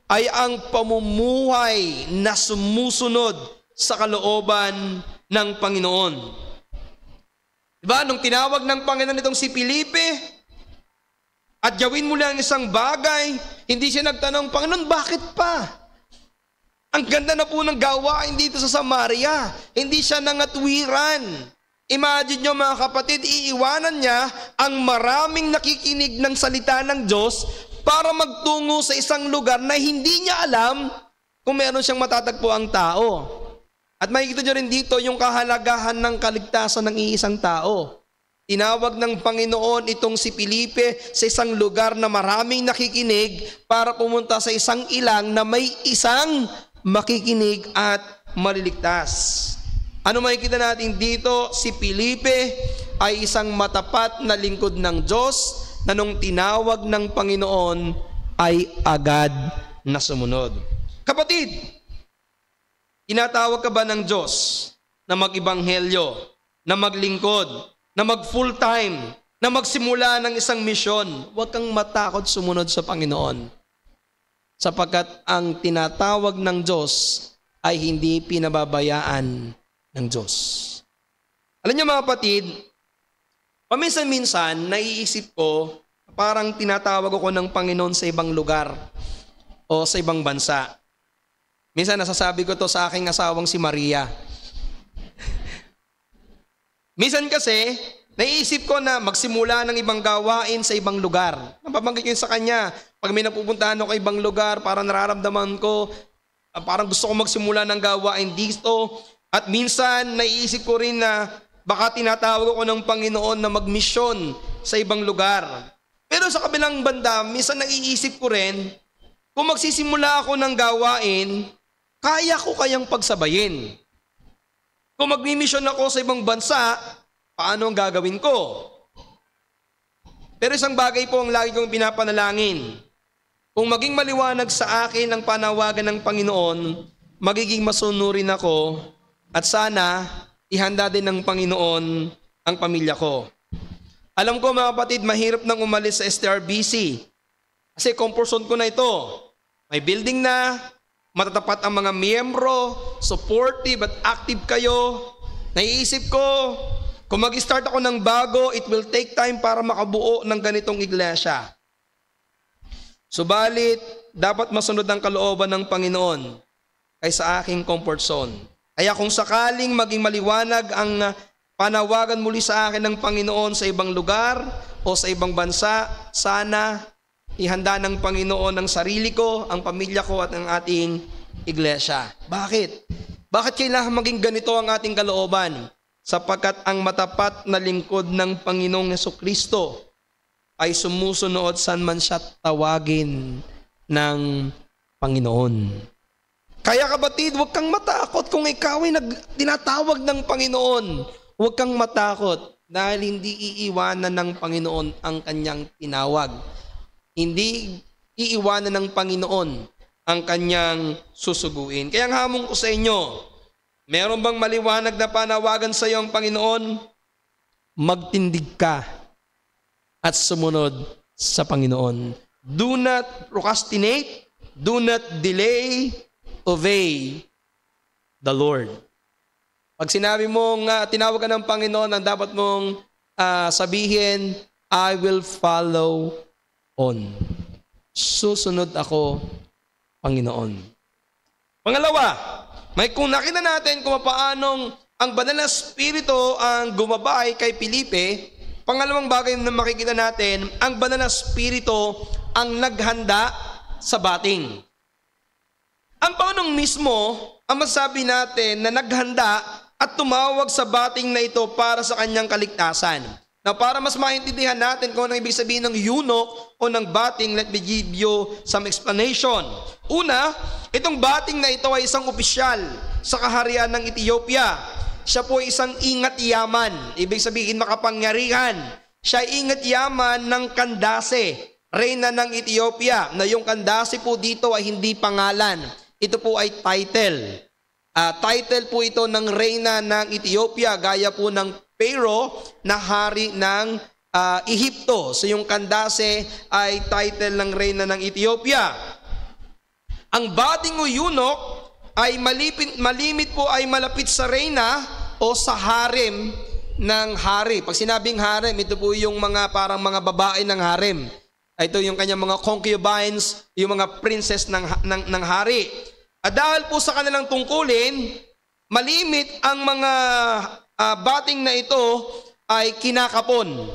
ay ang pamumuhay na sumusunod sa kalooban ng Panginoon. Diba? Nung tinawag ng Panginoon itong si Felipe, at gawin mo lang isang bagay, hindi siya nagtanong, Panginoon, bakit pa? Ang ganda na po ng gawain dito sa Samaria. Hindi siya nangatwiran. Imagine nyo mga kapatid, iiwanan niya ang maraming nakikinig ng salita ng Diyos para magtungo sa isang lugar na hindi niya alam kung meron siyang matatagpo ang tao. At makikita nyo rin dito yung kahalagahan ng kaligtasan ng iisang tao. Tinawag ng Panginoon itong si Felipe sa isang lugar na maraming nakikinig para pumunta sa isang ilang na may isang makikinig at maliligtas. Ano makikita natin dito? Si Felipe ay isang matapat na lingkod ng Diyos na nung tinawag ng Panginoon ay agad na sumunod. Kapatid, tinatawag ka ba ng Diyos na mag-ibanghelyo, na maglingkod, na mag-full time, na magsimula ng isang misyon? Huwag kang matakot sumunod sa Panginoon. Sapagkat ang tinatawag ng Diyos ay hindi pinababayaan ng Diyos. Alam niyo mga kapatid, paminsan-minsan naiisip ko parang tinatawag ako ng Panginoon sa ibang lugar o sa ibang bansa. Minsan nasasabi ko to sa aking asawang si Maria. Minsan kasi, naiisip ko na magsimula ng ibang gawain sa ibang lugar. Napabanggit ko sa kanya, pag may napupuntahan ako ibang lugar, parang nararamdaman ko, parang gusto ko magsimula ng gawain dito. At minsan, naiisip ko rin na baka tinatawag ako ng Panginoon na magmisyon sa ibang lugar. Pero sa kabilang banda, minsan naiisip ko rin, kung magsisimula ako ng gawain, kaya ko kayang pagsabayin. Kung magmimisyon ako sa ibang bansa, paano ang gagawin ko? Pero isang bagay po ang lagi kong pinapanalangin. Kung maging maliwanag sa akin ang panawagan ng Panginoon, magiging masunurin ako at sana ihanda din ng Panginoon ang pamilya ko. Alam ko mga kapatid, mahirap nang umalis sa STRBC. Kasi comfort zone ko na ito. May building na, matatapat ang mga miyembro, supportive at active kayo. Naiisip ko, kung mag-start ako ng bago, it will take time para makabuo ng ganitong iglesia. Subalit, dapat masunod ang kalooban ng Panginoon kaysa aking comfort zone. Kaya kung sakaling maging maliwanag ang panawagan muli sa akin ng Panginoon sa ibang lugar o sa ibang bansa, sana ihanda ng Panginoon ang sarili ko, ang pamilya ko at ang ating iglesia. Bakit? Bakit kailangan maging ganito ang ating kalooban? Sapagkat ang matapat na lingkod ng Panginoong Jesucristo ay sumusunod saan man siya tawagin ng Panginoon. Kaya kapatid, huwag kang matakot kung ikaw ay tinatawag ng Panginoon. Huwag kang matakot dahil hindi iiwanan ng Panginoon ang kanyang tinawag. Hindi iiwanan ng Panginoon ang kanyang susuguin. Kaya ang hamon ko sa inyo, meron bang maliwanag na panawagan sa iyo ang Panginoon? Magtindig ka at sumunod sa Panginoon. Do not procrastinate, do not delay, obey the Lord. Pag sinabi mong tinawag ka ng Panginoon, ang dapat mong sabihin, I will follow on. Susunod ako, Panginoon. Pangalawa, kung nakita natin kung paanong ang Banal na Espiritu ang gumabay kay Felipe, pangalawang bagay na makikita natin, ang Banal na Espiritu ang naghanda sa bating. Ang Panginoon mismo, ang masabi natin na naghanda at tumawag sa bating na ito para sa kanyang kaligtasan. Now, para mas maintindihan natin kung ano ibig sabihin ng eunuch o ng bating, let me give you some explanation. Una, itong bating na ito ay isang opisyal sa kaharian ng Ethiopia. Siya po ay isang ingat yaman, ibig sabihin makapangyarihan. Siya ay ingat yaman ng Kandase, reyna ng Ethiopia, na yung Kandase po dito ay hindi pangalan. Ito po ay title. Title po ito ng reyna ng Ethiopia, gaya po ng Pharaoh na hari ng Ehipto. So yung Kandase ay title ng reyna ng Ethiopia. Ang bating o eunuch ay malimit po ay malapit sa reyna o sa harem ng hari. Pag sinabing harem, ito po yung mga parang mga babae ng harem. Ito yung kanyang mga concubines, yung mga princess ng hari. At dahil po sa kanilang tungkulin, malimit ang mga bating na ito ay kinakapon.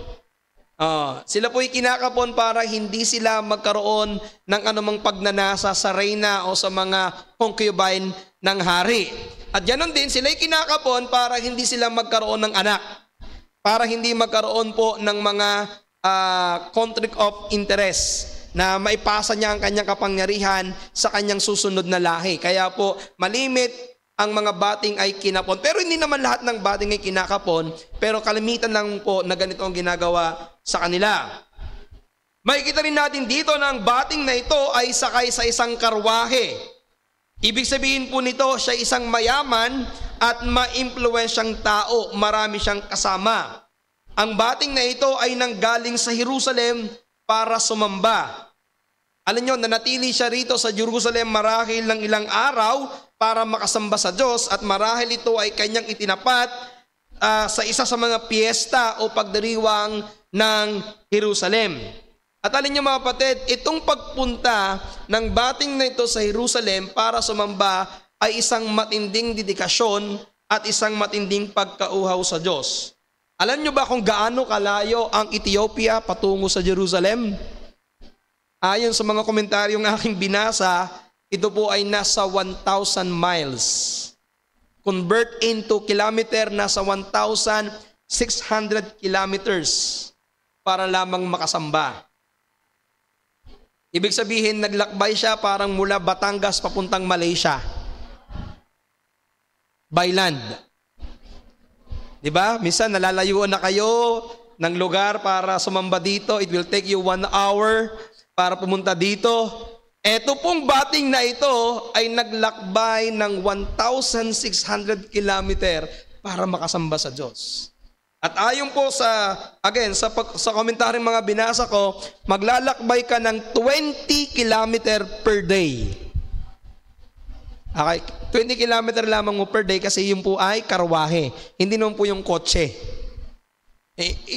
Sila po ay kinakapon para hindi sila magkaroon ng anumang pagnanasa sa reyna o sa mga concubine ng hari. At ganoon din, sila ay kinakapon para hindi sila magkaroon ng anak. Para hindi magkaroon po ng mga conflict of interest na maipasa niya ang kanyang kapangyarihan sa kanyang susunod na lahi. Kaya po, malimit ang mga bating ay kinapon. Pero hindi naman lahat ng bating ay kinakapon, pero kalimitan lang po na ganito ang ginagawa sa kanila. Makikita rin natin dito na ang bating na ito ay sakay sa isang karwahe. Ibig sabihin po nito, siya isang mayaman at maimpluwensyang tao, marami siyang kasama. Ang bating na ito ay nanggaling sa Jerusalem para sumamba. Alam nyo, nanatili siya rito sa Jerusalem marahil ng ilang araw para makasamba sa Diyos, at marahil ito ay kanyang itinapat sa isa sa mga piyesta o pagdiriwang ng Jerusalem. At alin nyo mga kapatid, itong pagpunta ng bating na ito sa Jerusalem para sumamba ay isang matinding dedikasyon at isang matinding pagkauhaw sa Diyos. Alam nyo ba kung gaano kalayo ang Ethiopia patungo sa Jerusalem? Ayon sa mga komentaryong aking binasa, ito po ay nasa 1,000 miles. Convert into kilometer, nasa 1,600 kilometers para lamang makasamba. Ibig sabihin, naglakbay siya parang mula Batangas papuntang Malaysia. By land. Diba? Minsan nalalayuan na kayo ng lugar para sumamba dito. It will take you 1 hour para pumunta dito. Ito pong bating na ito ay naglakbay ng 1,600 kilometer para makasamba sa Diyos. At ayon po sa komentaryong mga binasa ko, maglalakbay ka ng 20 kilometer per day. Okay, 20 kilometer lamang mo per day kasi yun po ay karwahe. Hindi naman po yung kotse.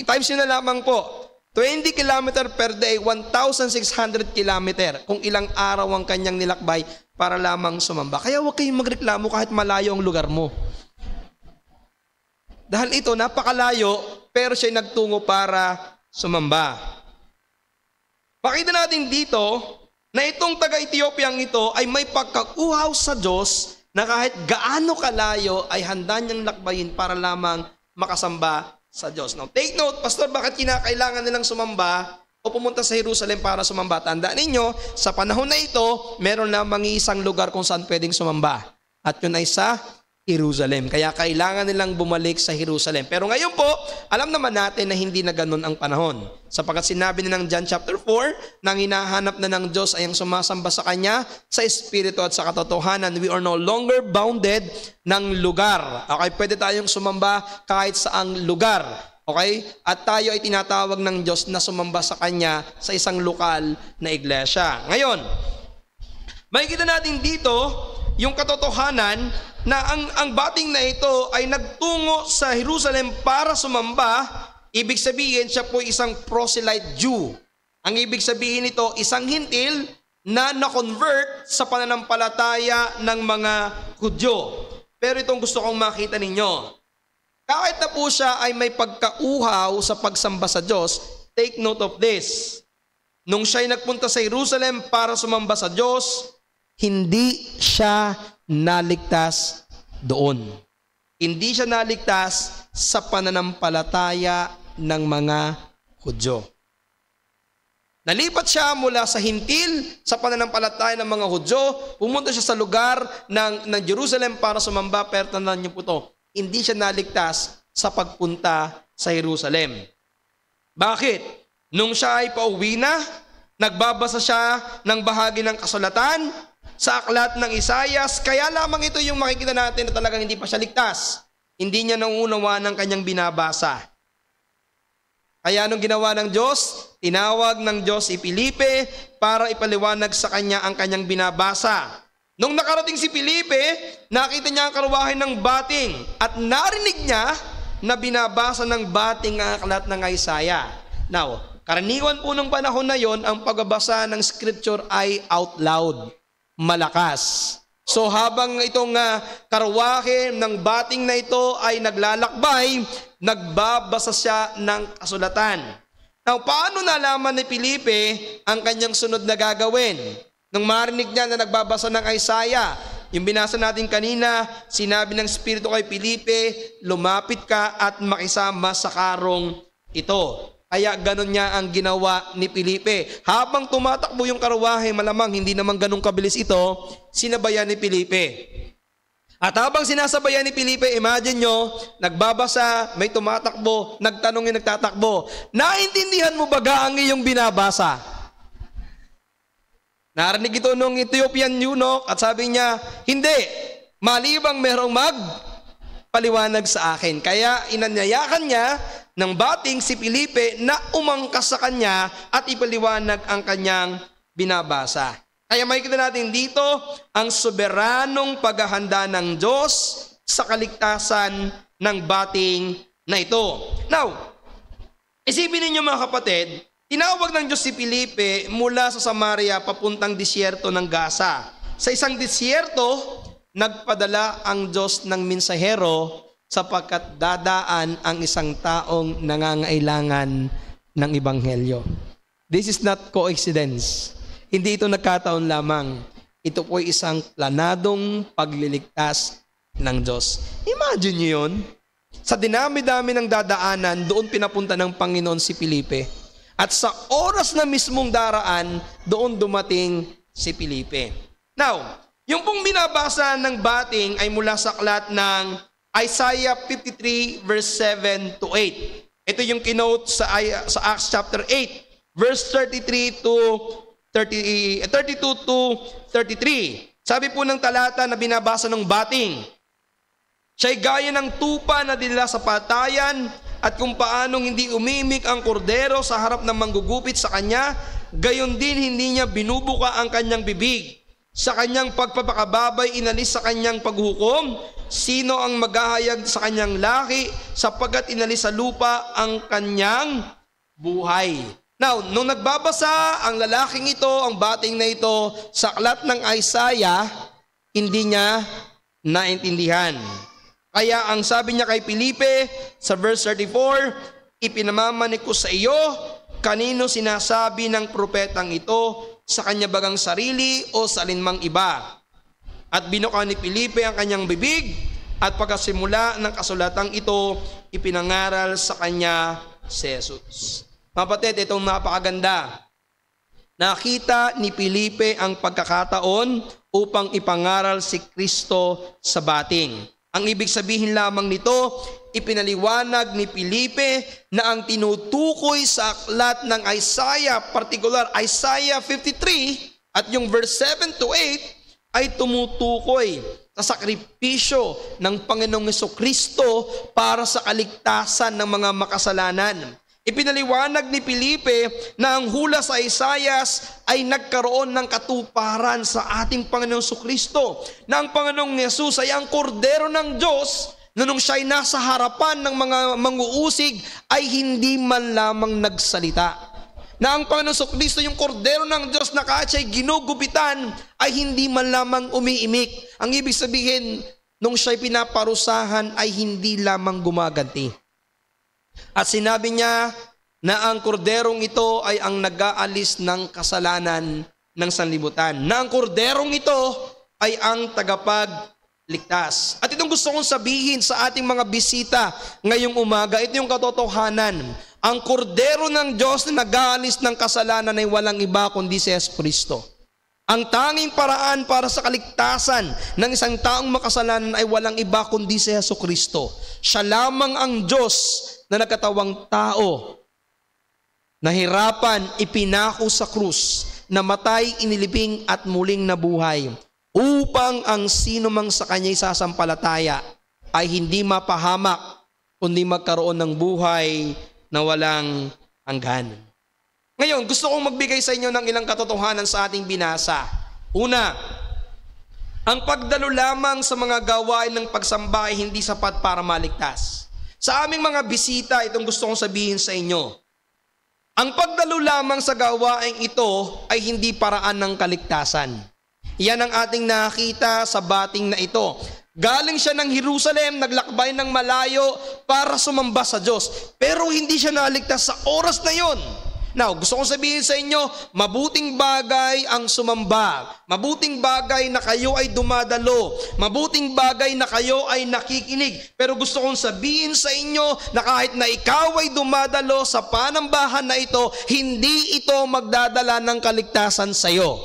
Times nyo na lamang po. 20 kilometer per day, 1,600 kilometer. Kung ilang araw ang kanyang nilakbay para lamang sumamba. Kaya huwag kayong magreklamo kahit malayo ang lugar mo. Dahil ito, napakalayo, pero siya nagtungo para sumamba. Pakita natin dito na itong taga-Ethiopiang ito ay may pagkauhaw sa Diyos na kahit gaano kalayo ay handa niyang lakbayin para lamang makasamba sa Diyos. Now, take note, Pastor, bakit kinakailangan nilang sumamba o pumunta sa Jerusalem para sumamba? Tandaan ninyo, sa panahon na ito, meron lamang isang lugar kung saan pwedeng sumamba. At yun ay sa Jerusalem. Kaya kailangan nilang bumalik sa Jerusalem. Pero ngayon po, alam naman natin na hindi na ganun ang panahon. Sapagkat sinabi na ng John chapter 4, nang hinahanap na ng Diyos ay ang sumasamba sa Kanya sa Espiritu at sa katotohanan. We are no longer bounded ng lugar. Okay, pwede tayong sumamba kahit saang lugar. Okay? At tayo ay tinatawag ng Diyos na sumamba sa Kanya sa isang lokal na iglesia. Ngayon, makikita natin dito yung katotohanan na ang bating na ito ay nagtungo sa Jerusalem para sumamba. Ibig sabihin, siya po isang proselyte Jew. Ang ibig sabihin nito, isang hintil na na-convert sa pananampalataya ng mga Hudyo. Pero itong gusto kong makita ninyo. Kahit na po siya ay may pagkauhaw sa pagsamba sa Diyos, take note of this. Nung siya ay nagpunta sa Jerusalem para sumamba sa Diyos, hindi siya naligtas doon. Hindi siya naligtas sa pananampalataya ng mga Hudyo. Nalipat siya mula sa hintil, sa pananampalataya ng mga Hudyo, pumunta siya sa lugar ng Jerusalem para sumamba, pero tandaan niyo po to, hindi siya naligtas sa pagpunta sa Jerusalem. Bakit? Nung siya ay pauwi na, nagbabasa siya ng bahagi ng kasulatan sa aklat ng Isaias, kaya lamang ito yung makikita natin na talagang hindi pa siya ligtas. Hindi niya nauunawa ng kanyang binabasa. Kaya anong ginawa ng Diyos? Tinawag ng Diyos si Felipe para ipaliwanag sa kanya ang kanyang binabasa. Nung nakarating si Felipe, nakita niya ang karwahe ng bating at narinig niya na binabasa ng bating ang aklat ng Isaiah. Now, karaniwan po ng panahon na yon, ang pagbabasa ng scripture ay out loud, malakas. So habang itong karwahe ng bating na ito ay naglalakbay, nagbabasa siya ng kasulatan. Now, paano nalaman ni Felipe ang kanyang sunod na gagawin? Nung marinig niya na nagbabasa ng Isaiah, yung binasa natin kanina, sinabi ng Espiritu kay Felipe, lumapit ka at makisama sa karong ito. Kaya ganun niya ang ginawa ni Felipe. Habang tumatakbo yung karwahe, malamang hindi naman ganun kabilis ito, sinabayan ni Felipe. At habang sinasabayan ni Felipe, imagine nyo, nagbabasa, may tumatakbo, nagtanong yung nagtatakbo, naintindihan mo ba ang iyong binabasa? Narinig ito nung Ethiopian eunuch at sabi niya, hindi, malibang merong magpaliwanag sa akin. Kaya inanyayakan niya ng bating si Felipe na umangkas sa kanya at ipaliwanag ang kanyang binabasa. Kaya makikita natin dito ang soberanong paghahanda ng Diyos sa kaligtasan ng bating na ito. Now, isipin ninyo mga kapatid, tinawag ng Diyos si Felipe mula sa Samaria papuntang disyerto ng Gaza. Sa isang disyerto, nagpadala ang Diyos ng mensahero sapagkat dadaan ang isang taong nangangailangan ng ebanghelyo. This is not coincidence. Hindi ito nagkataon lamang. Ito po ay isang planadong pagliligtas ng Diyos. Imagine niyo yun. Sa dinami-dami ng dadaanan, doon pinapunta ng Panginoon si Felipe. At sa oras na mismong daraan, doon dumating si Felipe. Now, yung pong binabasa ng bating ay mula sa aklat ng Isaiah 53 verse 7 to 8. Ito yung kinote sa Acts chapter 8, verse 32 to 33. Sabi po ng talata na binabasa ng bating, siya'y gaya ng tupa na dinala sa patayan at kung paanong hindi umimik ang kordero sa harap ng manggugupit sa kanya, gayon din hindi niya binubuka ang kanyang bibig. Sa kanyang pagpapakababay, inalis sa kanyang paghukom. Sino ang maghahayag sa kanyang laki sapagkat inalis sa lupa ang kanyang buhay. Now, nung nagbabasa ang lalaking ito, ang bating na ito, sa aklat ng Isaiah, hindi niya naintindihan. Kaya ang sabi niya kay Felipe sa verse 34, ipinamamanik ko sa iyo, kanino sinasabi ng propetang ito, sa kanya bagang sarili o sa alinmang iba. At binuka ni Felipe ang kanyang bibig at pagkasimula ng kasulatang ito, ipinangaral sa kanya si Jesus. Kapatid, itong napakaganda. Nakita ni Felipe ang pagkakataon upang ipangaral si Kristo sa bating. Ang ibig sabihin lamang nito, ipinaliwanag ni Felipe na ang tinutukoy sa aklat ng Isaiah, particular Isaiah 53 at yung verse 7 to 8 ay tumutukoy sa sakripisyo ng Panginoong Jesucristo para sa kaligtasan ng mga makasalanan. Ipinaliwanag ni Felipe na ang hula sa Isaias ay nagkaroon ng katuparan sa ating Panginoong Jesucristo, na ang Panginoong Jesus ay ang kordero ng Diyos na nung siya'y nasa harapan ng mga manguusig ay hindi man lamang nagsalita. Na ang Panginoong Jesucristo, yung kordero ng Diyos na kahit siya'y ginugupitan ay hindi man lamang umiimik. Ang ibig sabihin, nung siya'y pinaparusahan ay hindi lamang gumaganti. At sinabi niya na ang korderong ito ay ang nag-aalis ng kasalanan ng sanlibutan, na ang korderong ito ay ang tagapagligtas. At itong gusto kong sabihin sa ating mga bisita ngayong umaga, ito yung katotohanan. Ang kordero ng Diyos na nag-aalis ng kasalanan ay walang iba kundi si Jesucristo. Ang tanging paraan para sa kaligtasan ng isang taong makasalanan ay walang iba kundi si Jesucristo. Siya lamang ang Diyos na nagkatawang tao, nahirapan, ipinako sa krus, namatay, inilibing at muling nabuhay, upang ang sino mang sa kanya isasampalataya ay hindi mapahamak, kundi magkaroon ng buhay na walang hanggan. Ngayon, gusto kong magbigay sa inyo ng ilang katotohanan sa ating binasa. Una, ang pagdalo lamang sa mga gawain ng pagsamba ay hindi sapat para maligtas. Sa aming mga bisita, itong gusto kong sabihin sa inyo. Ang pagdalo lamang sa gawain ito ay hindi paraan ng kaligtasan. Yan ang ating nakita sa bating na ito. Galing siya ng Jerusalem, naglakbay ng malayo para sumamba sa Diyos. Pero hindi siya naligtas sa oras na yon. Now, gusto kong sabihin sa inyo, mabuting bagay ang sumamba. Mabuting bagay na kayo ay dumadalo. Mabuting bagay na kayo ay nakikinig. Pero gusto kong sabihin sa inyo na kahit na ikaw ay dumadalo sa panambahan na ito, hindi ito magdadala ng kaligtasan sa iyo.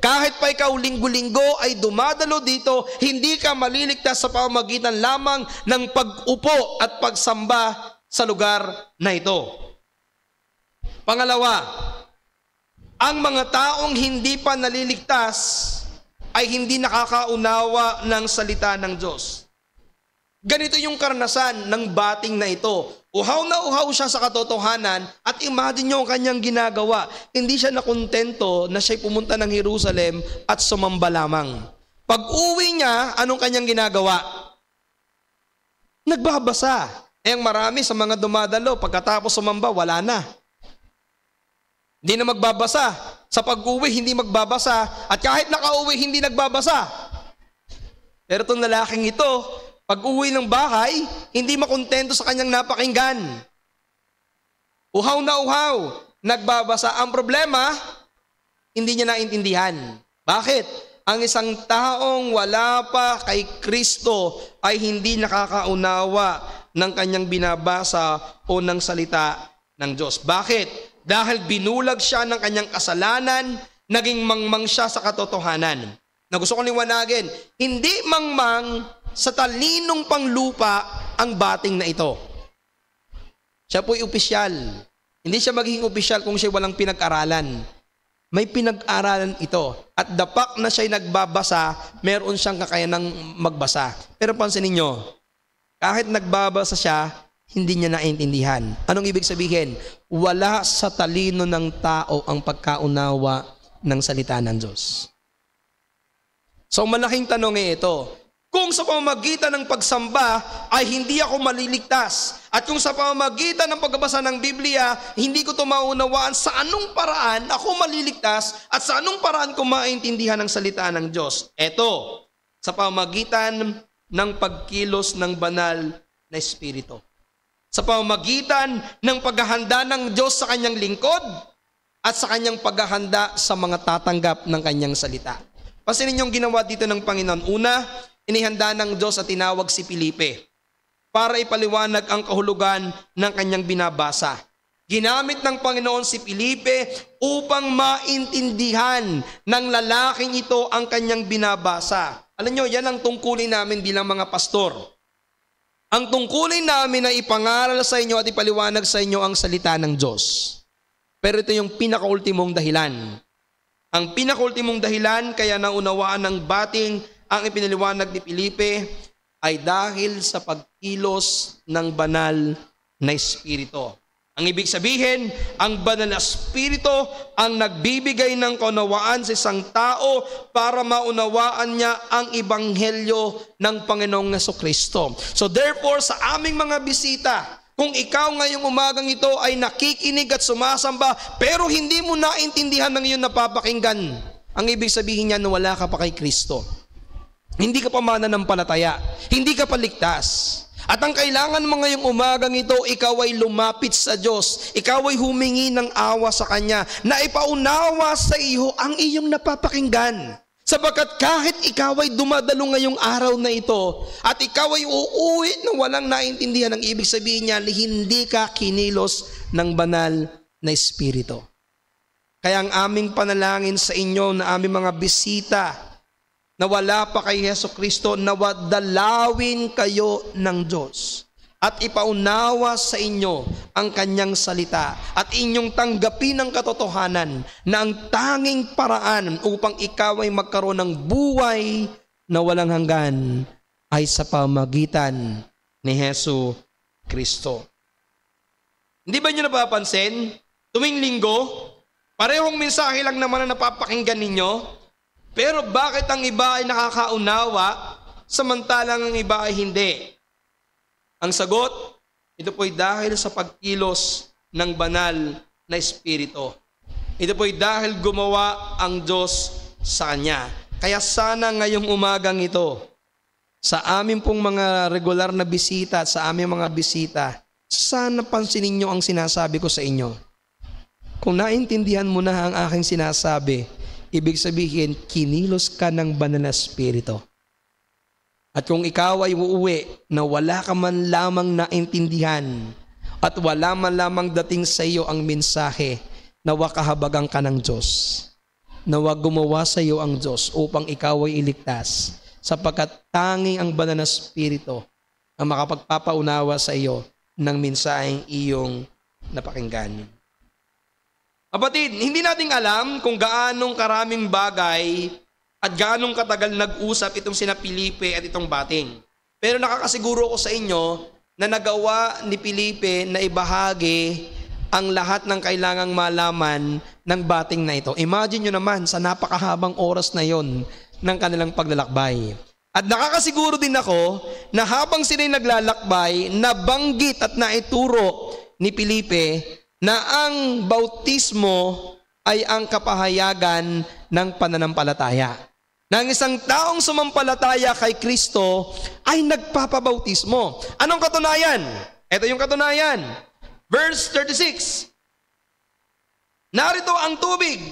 Kahit pa ikaw linggo-linggo ay dumadalo dito, hindi ka maliligtas sa pamamagitan lamang ng pag-upo at pagsamba sa lugar na ito. Pangalawa, ang mga taong hindi pa naliligtas ay hindi nakakaunawa ng salita ng Diyos. Ganito yung karanasan ng bating na ito. Uhaw na uhaw siya sa katotohanan at imagine nyo ang kanyang ginagawa. Hindi siya nakontento na siya'y pumunta ng Jerusalem at sumamba lamang. Pag uwi niya, anong kanyang ginagawa? Nagbabasa. Ang marami sa mga dumadalo, pagkatapos sumamba, wala na. Hindi na magbabasa. Sa pag-uwi, hindi magbabasa. At kahit nakauwi, hindi nagbabasa. Pero itong lalaking ito, pag-uwi ng bahay, hindi makontento sa kanyang napakinggan. Uhaw na uhaw, nagbabasa. Ang problema, hindi niya naintindihan. Bakit? Ang isang taong wala pa kay Kristo ay hindi nakakaunawa ng kanyang binabasa o ng salita ng Diyos. Bakit? Dahil binulag siya ng kanyang kasalanan, naging mangmang siya sa katotohanan. Na gusto ko liwanagin, hindi mangmang sa talinong panglupa ang bating na ito. Siya po'y opisyal. Hindi siya magiging opisyal kung siya walang pinag-aralan. May pinag-aralan ito. At dapak na siya'y nagbabasa, meron siyang kakayanang magbasa. Pero pansinin niyo, kahit nagbabasa siya, hindi niya naintindihan. Anong ibig sabihin? Wala sa talino ng tao ang pagkaunawa ng salita ng Diyos. So malaking tanong ito. Kung sa pamamagitan ng pagsamba ay hindi ako maliligtas, at kung sa pamamagitan ng pagbabasa ng Biblia, hindi ko ito maunawaan, sa anong paraan ako maliligtas at sa anong paraan ko maintindihan ang salita ng Diyos? Ito, sa pamamagitan ng pagkilos ng banal na Espiritu. Sa pamamagitan ng paghahanda ng Diyos sa kanyang lingkod at sa kanyang paghahanda sa mga tatanggap ng kanyang salita. Pansinin niyo ang ginawa dito ng Panginoon. Una, inihanda ng Diyos at tinawag si Felipe para ipaliwanag ang kahulugan ng kanyang binabasa. Ginamit ng Panginoon si Felipe upang maintindihan ng lalaking ito ang kanyang binabasa. Alam niyo, yan ang tungkulin namin bilang mga pastor. Ang tungkulin namin na ipangaral sa inyo at ipaliwanag sa inyo ang salita ng Diyos. Pero ito yung pinakaultimong dahilan. Ang pinakaultimong dahilan kaya naunawaan ng bating ang ipinaliwanag ni Felipe ay dahil sa pagkilos ng banal na Espiritu. Ang ibig sabihin, ang banal na Espiritu ang nagbibigay ng kaunawaan sa isang tao para maunawaan niya ang ebanghelyo ng Panginoong Jesucristo. So therefore, sa aming mga bisita, kung ikaw ngayong umagang ito ay nakikinig at sumasamba, pero hindi mo naintindihan ng iyong napapakinggan, ang ibig sabihin niya na wala ka pa kay Kristo. Hindi ka pa mananampalataya, hindi ka pa ligtas. At ang kailangan mo ngayong umagang ito, ikaw ay lumapit sa Diyos. Ikaw ay humingi ng awa sa Kanya na ipaunawa sa iyo ang iyong napapakinggan. Sapagkat kahit ikaw ay dumadalo ngayong araw na ito at ikaw ay uuwi na walang naintindihan, ang ibig sabihin niya, hindi ka kinilos ng banal na Espiritu. Kaya ang aming panalangin sa inyo na aming mga bisita na wala pa kay Jesucristo, na dalawin kayo ng Diyos at ipaunawa sa inyo ang Kanyang salita at inyong tanggapin ang katotohanan na ang tanging paraan upang ikaw ay magkaroon ng buhay na walang hanggan ay sa pamagitan ni Jesucristo. Hindi ba niyo napapansin? Tuwing linggo, parehong mensahe lang naman na napapakinggan ninyo. Pero bakit ang iba ay nakakaunawa, samantalang ang iba ay hindi? Ang sagot, ito po'y dahil sa pagkilos ng banal na Espiritu. Ito po'y dahil gumawa ang Diyos sa Kanya. Kaya sana ngayong umagang ito, sa amin pong mga regular na bisita at sa aming mga bisita, sana pansinin niyo ang sinasabi ko sa inyo. Kung naintindihan mo na ang aking sinasabi, ibig sabihin, kinilos ka ng banal na Espiritu. At kung ikaw ay uuwi na wala ka man lamang naintindihan at wala man lamang dating sa iyo ang mensahe, nawa kahabagan ka ng Diyos. Nawa gumawa sa iyo ang Diyos upang ikaw ay iligtas, sapagkat tanging ang banal na Espiritu ang makapagpapaunawa sa iyo ng mensaheng iyong napakinggan. Kapatid, hindi natin alam kung gaanong karaming bagay at gaanong katagal nag-usap itong sina Felipe at itong bating. Pero nakakasiguro ko sa inyo na nagawa ni Felipe na ibahagi ang lahat ng kailangang malaman ng bating na ito. Imagine nyo naman sa napakahabang oras na yon ng kanilang paglalakbay. At nakakasiguro din ako na habang sila'y naglalakbay, nabanggit at naituro ni Felipe na ang bautismo ay ang kapahayagan ng pananampalataya. Na ang isang taong sumampalataya kay Kristo ay nagpapabautismo. Anong katunayan? Ito yung katunayan. Verse 36. Narito ang tubig.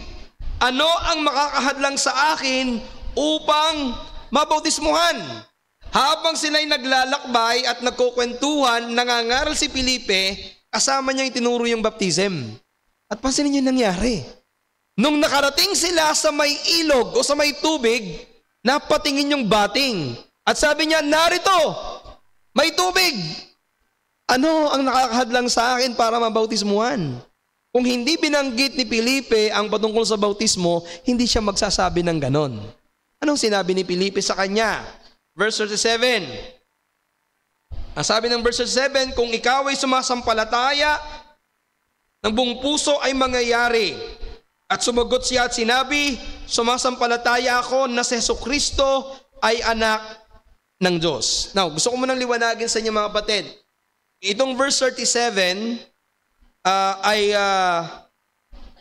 Ano ang makakahadlang sa akin upang mabautismuhan? Habang sila'y naglalakbay at nagkukwentuhan, nangangaral si Felipe, kasama niya itinuro yung baptism. At pansinin niyo yung nangyari. Nung nakarating sila sa may ilog o sa may tubig, napatingin yung bating. At sabi niya, narito, may tubig. Ano ang nakakahadlang sa akin para mabautismuhan? Kung hindi binanggit ni Felipe ang patungkol sa bautismo, hindi siya magsasabi ng ganon. Anong sinabi ni Felipe sa kanya? Verse 37. Ang sabi ng verse 7, kung ikaw ay sumasampalataya, ng buong puso ay mangyayari. At sumagot siya at sinabi, sumasampalataya ako na si Jesucristo ay anak ng Diyos. Now, gusto ko munang liwanagin sa inyo mga kapatid. Itong verse 37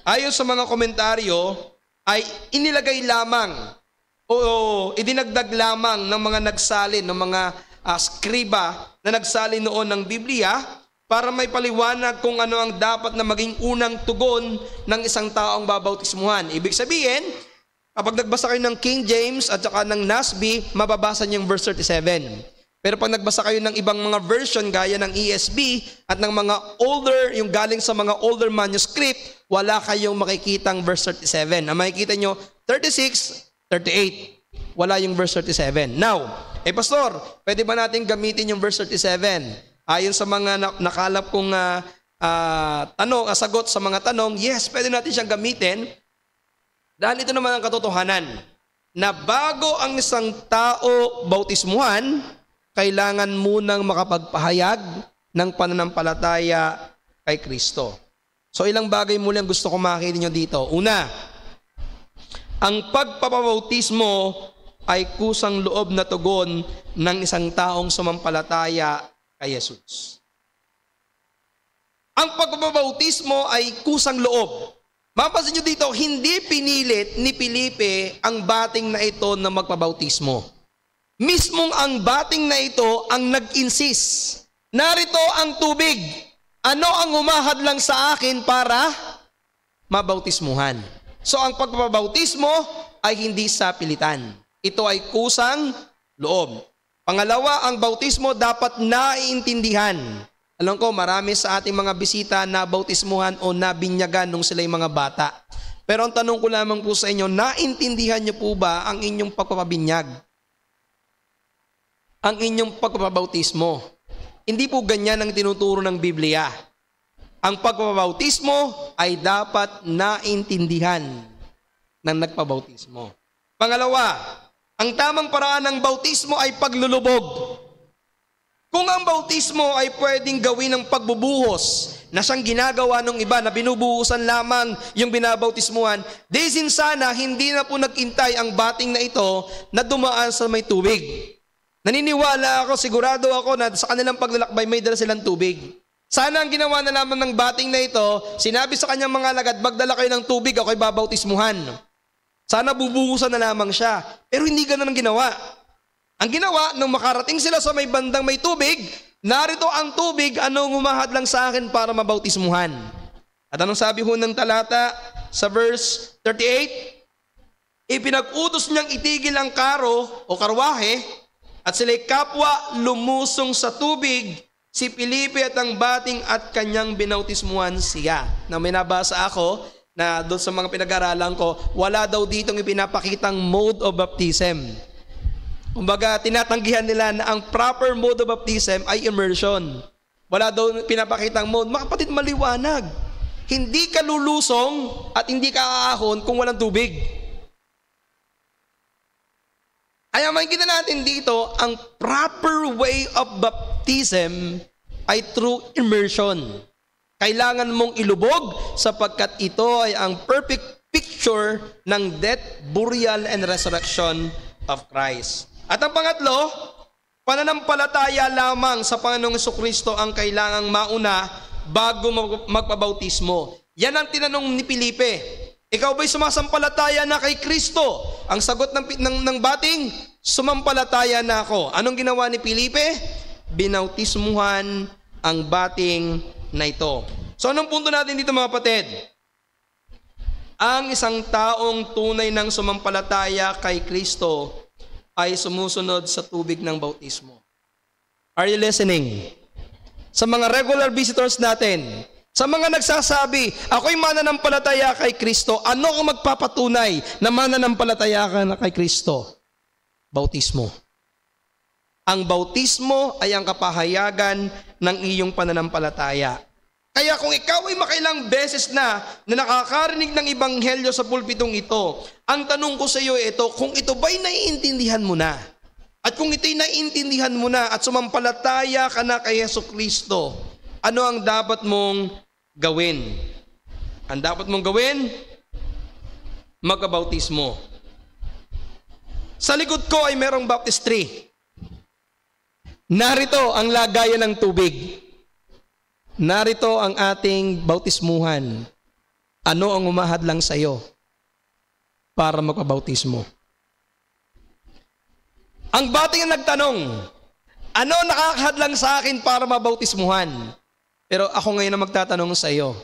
ayon sa mga komentaryo, ay inilagay lamang o idinagdag lamang ng mga nagsalin, ng mga skriba na nagsalin noon ng Biblia para may paliwanag kung ano ang dapat na maging unang tugon ng isang taong babautismuhan. Ibig sabihin, kapag nagbasa kayo ng King James at saka ng NASB, mababasa niyo yung verse 37. Pero pag nagbasa kayo ng ibang mga version gaya ng ESV at ng mga older, yung galing sa mga older manuscript, wala kayong makikitang verse 37. Ang makikita nyo, 36, 38. Wala yung verse 37. Now, pastor, pwede ba natin gamitin yung verse 37? Ayon sa mga nakalap kong sagot sa mga tanong, yes, pwede natin siyang gamitin. Dahil ito naman ang katotohanan, na bago ang isang tao bautismuhan, kailangan munang makapagpahayag ng pananampalataya kay Kristo. So ilang bagay muli ang gusto ko makita niyo dito. Una, ang pagpapabautismo ay kusang loob na tugon ng isang taong sumampalataya kay Jesus. Ang pagpapabautismo ay kusang loob. Mapapansin nyo dito, hindi pinilit ni Felipe ang bating na ito na magpabautismo. Mismong ang bating na ito ang nag-insist. Narito ang tubig. Ano ang humahad lang sa akin para mabautismuhan? So ang pagpapabautismo ay hindi sa pilitan. Ito ay kusang loob. Pangalawa, ang bautismo dapat naiintindihan. Alam ko, marami sa ating mga bisita na bautismuhan o nabinyagan nung sila'y mga bata. Pero ang tanong ko lamang po sa inyo, naintindihan niyo po ba ang inyong pagpapabinyag? Ang inyong pagpapabautismo? Hindi po ganyan ang tinuturo ng Biblia. Ang pagpapabautismo ay dapat naintindihan ng nagpabautismo. Pangalawa, ang tamang paraan ng bautismo ay paglulubog. Kung ang bautismo ay pwedeng gawin ng pagbubuhos na siyang ginagawa ng iba na binubuhusan lamang yung binabautismuhan, desin sana hindi na po nagintay ang bating na ito na dumaan sa may tubig. Naniniwala ako, sigurado ako na sa kanilang paglalakbay may dala silang tubig. Sana ang ginawa na lamang ng bating na ito, sinabi sa kanyang mga alagad, magdala kayo ng tubig, ako'y babautismuhan. Sana bubuhusan na lamang siya. Pero hindi ganun ang ginawa. Ang ginawa, nung makarating sila sa may bandang may tubig, narito ang tubig, anong humahad lang sa akin para mabautismuhan. At anong sabi ho ng talata sa verse 38? Ipinag-utos niyang itigil ang karo o karwahe at sila'y kapwa lumusong sa tubig, si Felipe at ang bating at kanyang binautismuhan siya. Na may nabasa ako na doon sa mga pinag-aralan ko, wala daw ditong ipinapakitang mode of baptism. Kumbaga, tinatanggihan nila na ang proper mode of baptism ay immersion. Wala daw pinapakitang mode. Mga kapatid, maliwanag. Hindi ka lulusong at hindi ka aahon kung walang tubig. Kaya makikita natin dito, ang proper way of baptism ay through immersion. Kailangan mong ilubog sapagkat ito ay ang perfect picture ng death, burial, and resurrection of Christ. At ang pangatlo, pananampalataya lamang sa Panginoong Jesucristo ang kailangang mauna bago magpabautismo. Yan ang tinanong ni Felipe. Ikaw ba'y sumasampalataya na kay Kristo? Ang sagot ng bating, sumampalataya na ako. Anong ginawa ni Felipe? Binautismuhan ang bating na ito. So anong punto natin dito mga kapatid? Ang isang taong tunay ng sumampalataya kay Kristo ay sumusunod sa tubig ng bautismo. Are you listening? Sa mga regular visitors natin, sa mga nagsasabi, ako'y mananampalataya kay Kristo, ano ang magpapatunay na mananampalataya ka na kay Kristo? Bautismo. Ang bautismo ay ang kapahayagan ng iyong pananampalataya. Kaya kung ikaw ay makailang beses na nakakarinig ng ebanghelyo sa pulpitong ito, ang tanong ko sa iyo ito, kung ito ba'y naiintindihan mo na? At kung ito'y naiintindihan mo na at sumampalataya ka na kay Jesucristo, ano ang dapat mong gawin? Ang dapat mong gawin? Magkabautismo. Sa likod ko ay merong baptistry. Narito ang lagayan ng tubig. Narito ang ating bautismuhan. Ano ang umahad lang sa iyo para magpabautismo? Ang bating ang nagtanong, ano nakakahad lang sa akin para mabautismuhan? Pero ako ngayon ang magtatanong sa iyo,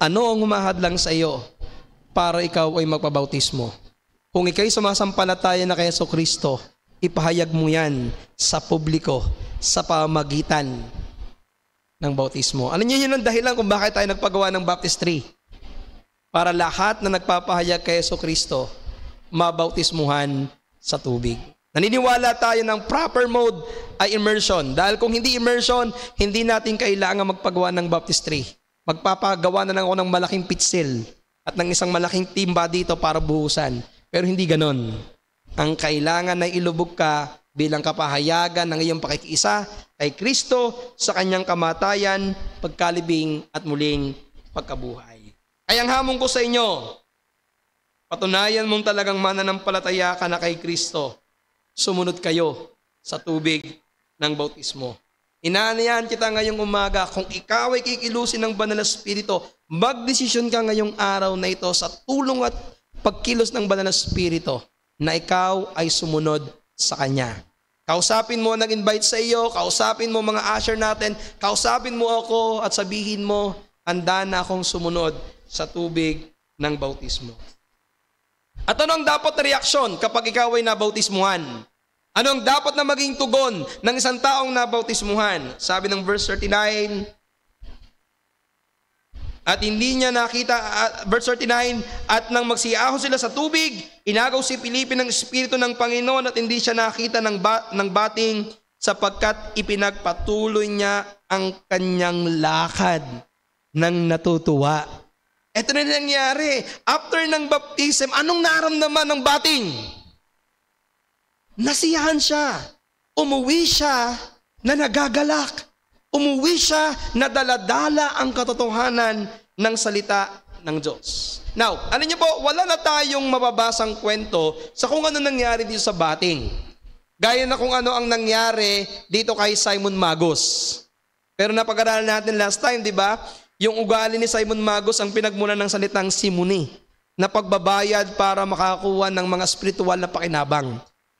ano ang umahad lang sa iyo para ikaw ay magpabautismo? Kung ikaw'y sumasampalataya na kay Jesucristo, ipahayag mo yan sa publiko, sa pamagitan ng bautismo. Ano niyo yun ang dahilan kung bakit tayo nagpagawa ng baptistry? Para lahat na nagpapahayag kay Jesucristo, mabautismuhan sa tubig. Naniniwala tayo ng proper mode ay immersion. Dahil kung hindi immersion, hindi natin kailangan magpagawa ng baptistry. Magpapagawa na lang ako ng malaking pitsil at ng isang malaking timba dito para buhusan. Pero hindi ganon. Ang kailangan na ilubog ka bilang kapahayagan ng iyong pakikiisa kay Kristo sa kanyang kamatayan, pagkalibing at muling pagkabuhay. Kaya ang hamon ko sa inyo, patunayan mong talagang mananampalataya ka na kay Kristo. Sumunod kayo sa tubig ng bautismo. Inaanayan kita ngayong umaga, kung ikaw ay kikilusin ng Banal na Espiritu, magdesisyon ka ngayong araw na ito sa tulong at pagkilos ng Banal na Espiritu na ikaw ay sumunod sa Kanya. Kausapin mo ang nag-invite sa iyo, kausapin mo mga usher natin, kausapin mo ako at sabihin mo, handa na akong sumunod sa tubig ng bautismo. At ano ang dapat na reaksyon kapag ikaw ay nabautismuhan? Ano ang dapat na maging tugon ng isang taong nabautismuhan? Sabi ng verse 39, at hindi niya nakita, verse 39, at nang magsiahon sila sa tubig, inagaw si Felipe ng Espiritu ng Panginoon at hindi siya nakita ng bating sapagkat ipinagpatuloy niya ang kanyang lakad ng natutuwa. Ito na nangyari. After ng baptism, anong naramdaman ng bating? Nasiyahan siya. Umuwi siya na nagagalak. Umuwi siya na daladala ang katotohanan ng salita ng Diyos. Now, alam niyo po, wala na tayong mababasang kwento sa kung ano nangyari dito sa bating. Gaya na kung ano ang nangyari dito kay Simon Magus. Pero napag-aralan natin last time, di ba? Yung ugali ni Simon Magus ang pinagmulan ng salitang simony, na pagbabayad para makakuha ng mga spiritual na pakinabang.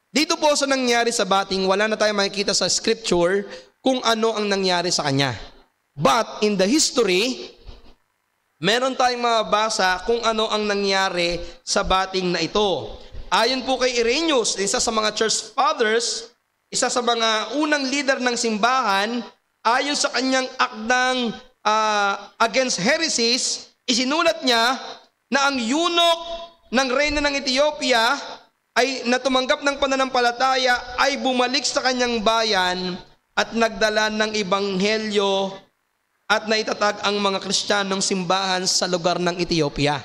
Dito po sa nangyari sa bating, wala na tayong makikita sa scripture kung ano ang nangyari sa kanya. But in the history, meron tayong mababasa kung ano ang nangyari sa bating na ito. Ayon po kay Irenaeus, isa sa mga church fathers, isa sa mga unang leader ng simbahan, ayon sa kanyang akdang against heresies, isinulat niya na ang eunuch ng reyna ng Ethiopia ay na tumanggap ng pananampalataya ay bumalik sa kanyang bayan at nagdala ng ebanghelyo at naitatag ang mga Kristiyanong simbahan sa lugar ng Ethiopia.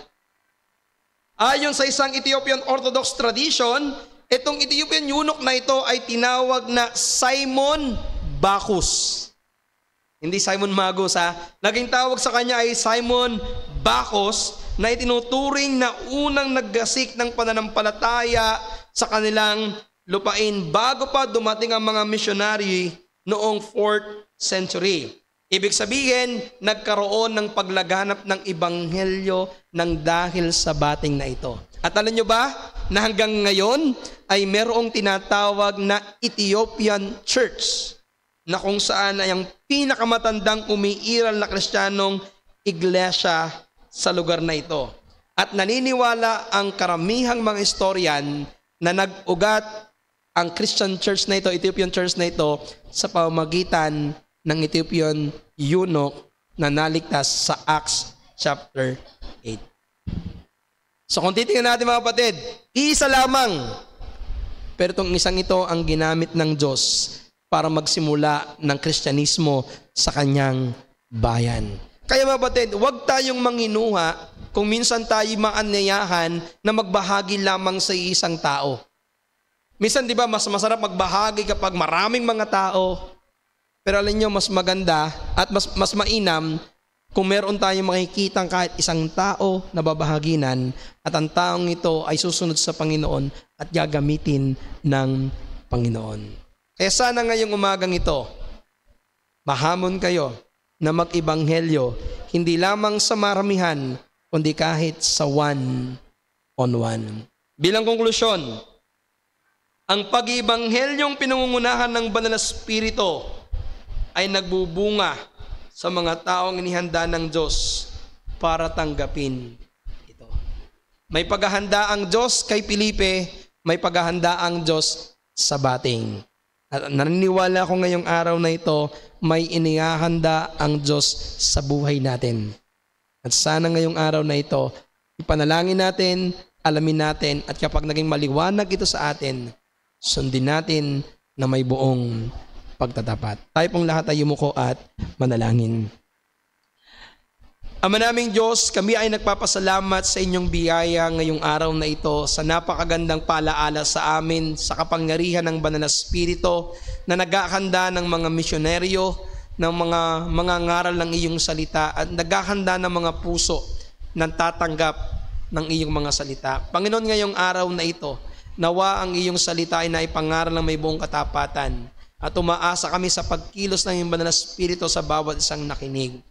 Ayon sa isang Ethiopian Orthodox tradition, itong Ethiopian eunuch na ito ay tinawag na Simon Bacchus. Hindi Simon Magus ha. Naging tawag sa kanya ay Simon Bacchus na itinuturing na unang naggasik ng pananampalataya sa kanilang lupain bago pa dumating ang mga missionary noong 4th century. Ibig sabihin, nagkaroon ng paglaganap ng ebanghelyo ng dahil sa bating na ito. At alam nyo ba na hanggang ngayon ay merong tinatawag na Ethiopian Church na kung saan ay ang pinakamatandang umiiral na Kristiyanong iglesia sa lugar na ito. At naniniwala ang karamihang mga historian na nag-ugat ang Christian church na ito, Ethiopian church na ito, sa pamamagitan ng Ethiopian eunuch na naligtas sa Acts chapter 8. So kung titingnan natin mga kapatid, iisa lamang. Pero itong isang ito ang ginamit ng Diyos para magsimula ng Kristyanismo sa kanyang bayan. Kaya mga kapatid, huwag tayong manghinuha kung minsan tayo maanyayahan na magbahagi lamang sa isang tao. Minsan, di ba, mas masarap magbahagi kapag maraming mga tao. Pero alam nyo, mas maganda at mas mainam kung meron tayong makikitang kahit isang tao na babahaginan at ang taong ito ay susunod sa Panginoon at gagamitin ng Panginoon. Kaya sana ngayong umagang ito, mahamon kayo na mag-ibanghelyo, hindi lamang sa maramihan, kundi kahit sa one-on-one. Bilang konklusyon, ang pag-ibanghelyong pinangungunahan ng Banal na Espiritu ay nagbubunga sa mga taong inihanda ng Diyos para tanggapin ito. May paghahanda ang Diyos kay Felipe, may paghahanda ang Diyos sa bating. At naniniwala ko ngayong araw na ito, may inihahanda ang Diyos sa buhay natin. At sana ngayong araw na ito, ipanalangin natin, alamin natin, at kapag naging maliwanag ito sa atin, sundin natin na may buong pagtatapat. Tayo pong lahat ay yumuko at manalangin. Ama naming Diyos, kami ay nagpapasalamat sa inyong biyaya ngayong araw na ito sa napakagandang palaala sa amin sa kapangyarihan ng Banal na Espiritu na naghahanda ng mga misyonaryo, ng mga ngaral ng iyong salita at naghahanda ng mga puso na tatanggap ng iyong mga salita. Panginoon, ngayong araw na ito, nawa ang iyong salita ay naipangaral ng may buong katapatan at umaasa kami sa pagkilos ng iyong Banal na Espiritu sa bawat isang nakinig.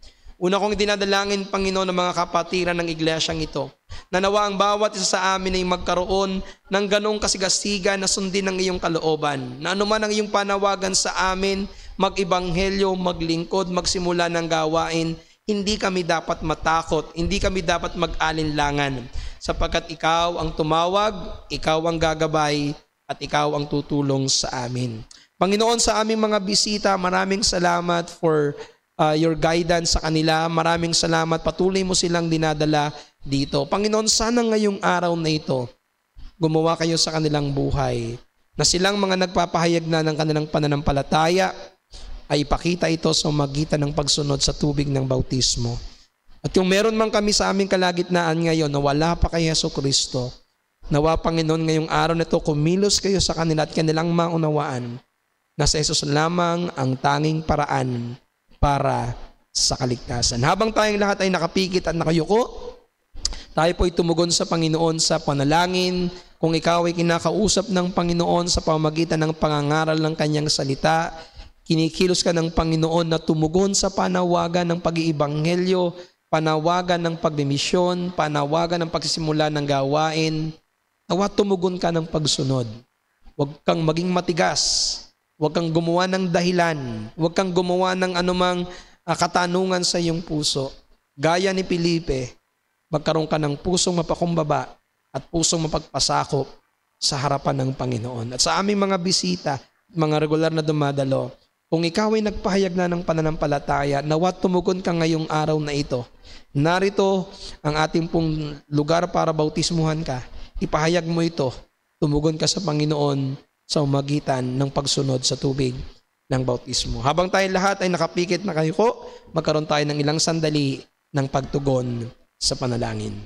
Una kong dinadalangin, Panginoon, ng mga kapatiran ng iglesyang ito, Nanawa ang bawat isa sa amin ay magkaroon ng ganong kasigasigan na sundin ng iyong kalooban. Na anuman ang iyong panawagan sa amin, mag-ibanghelyo, maglingkod, magsimula ng gawain, hindi kami dapat matakot, hindi kami dapat mag-alinlangan. Sapagkat ikaw ang tumawag, ikaw ang gagabay, at ikaw ang tutulong sa amin. Panginoon, sa aming mga bisita, maraming salamat for your guidance sa kanila. Maraming salamat, patuloy mo silang dinadala dito. Panginoon, sana ngayong araw na ito, gumawa kayo sa kanilang buhay, na silang mga nagpapahayag na ng kanilang pananampalataya, ay ipakita ito sa magitan ng pagsunod sa tubig ng bautismo. At yung meron man kami sa aming kalagitnaan ngayon na wala pa kay Jesucristo, nawa Panginoon ngayong araw na ito, kumilos kayo sa kanila at kanilang maunawaan na sa Jesus lamang ang tanging paraan para sa kaligtasan. Habang tayong lahat ay nakapikit at nakayuko, tayo po'y tumugon sa Panginoon sa panalangin. Kung ikaw ay kinakausap ng Panginoon sa pamamagitan ng pangangaral ng kanyang salita, kinikilos ka ng Panginoon na tumugon sa panawagan ng pag-iibanghelyo, panawagan ng pagdemisyon, panawagan ng pagsisimula ng gawain, nawa tumugon ka ng pagsunod. Huwag kang maging matigas, huwag kang gumawa ng dahilan, huwag kang gumawa ng anumang katanungan sa iyong puso. Gaya ni Felipe, magkaroon ka ng pusong mapakumbaba at pusong mapagpasakop sa harapan ng Panginoon. At sa aming mga bisita, mga regular na dumadalo, kung ikaw ay nagpahayag na ng pananampalataya, nawa tumugon ka ngayong araw na ito. Narito ang ating pong lugar para bautismuhan ka. Ipahayag mo ito. Tumugon ka sa Panginoon sa umagitan ng pagsunod sa tubig ng bautismo. Habang tayo lahat ay nakapikit na kayo, magkaroon tayo ng ilang sandali ng pagtugon sa panalangin.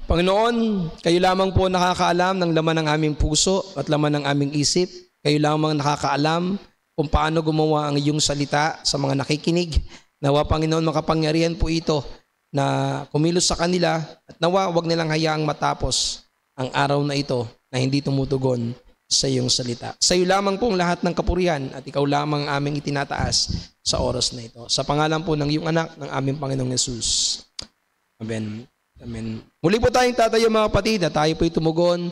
Panginoon, kayo lamang po nakakaalam ng laman ng aming puso at laman ng aming isip. Kayo lamang nakakaalam kung paano gumawa ang iyong salita sa mga nakikinig. Nawa Panginoon, makapangyarihan po ito na kumilos sa kanila at nawa wag nilang hayaang matapos ang araw na ito na hindi tumutugon sa iyong salita. Sa iyo lamang pong lahat ng kapurihan at ikaw lamang aming itinataas sa oras na ito. Sa pangalan po ng iyong anak, ng aming Panginoong Yesus. Amen. Amen. Muli po tayong tatayo mga kapatid at tayo po'y tumugon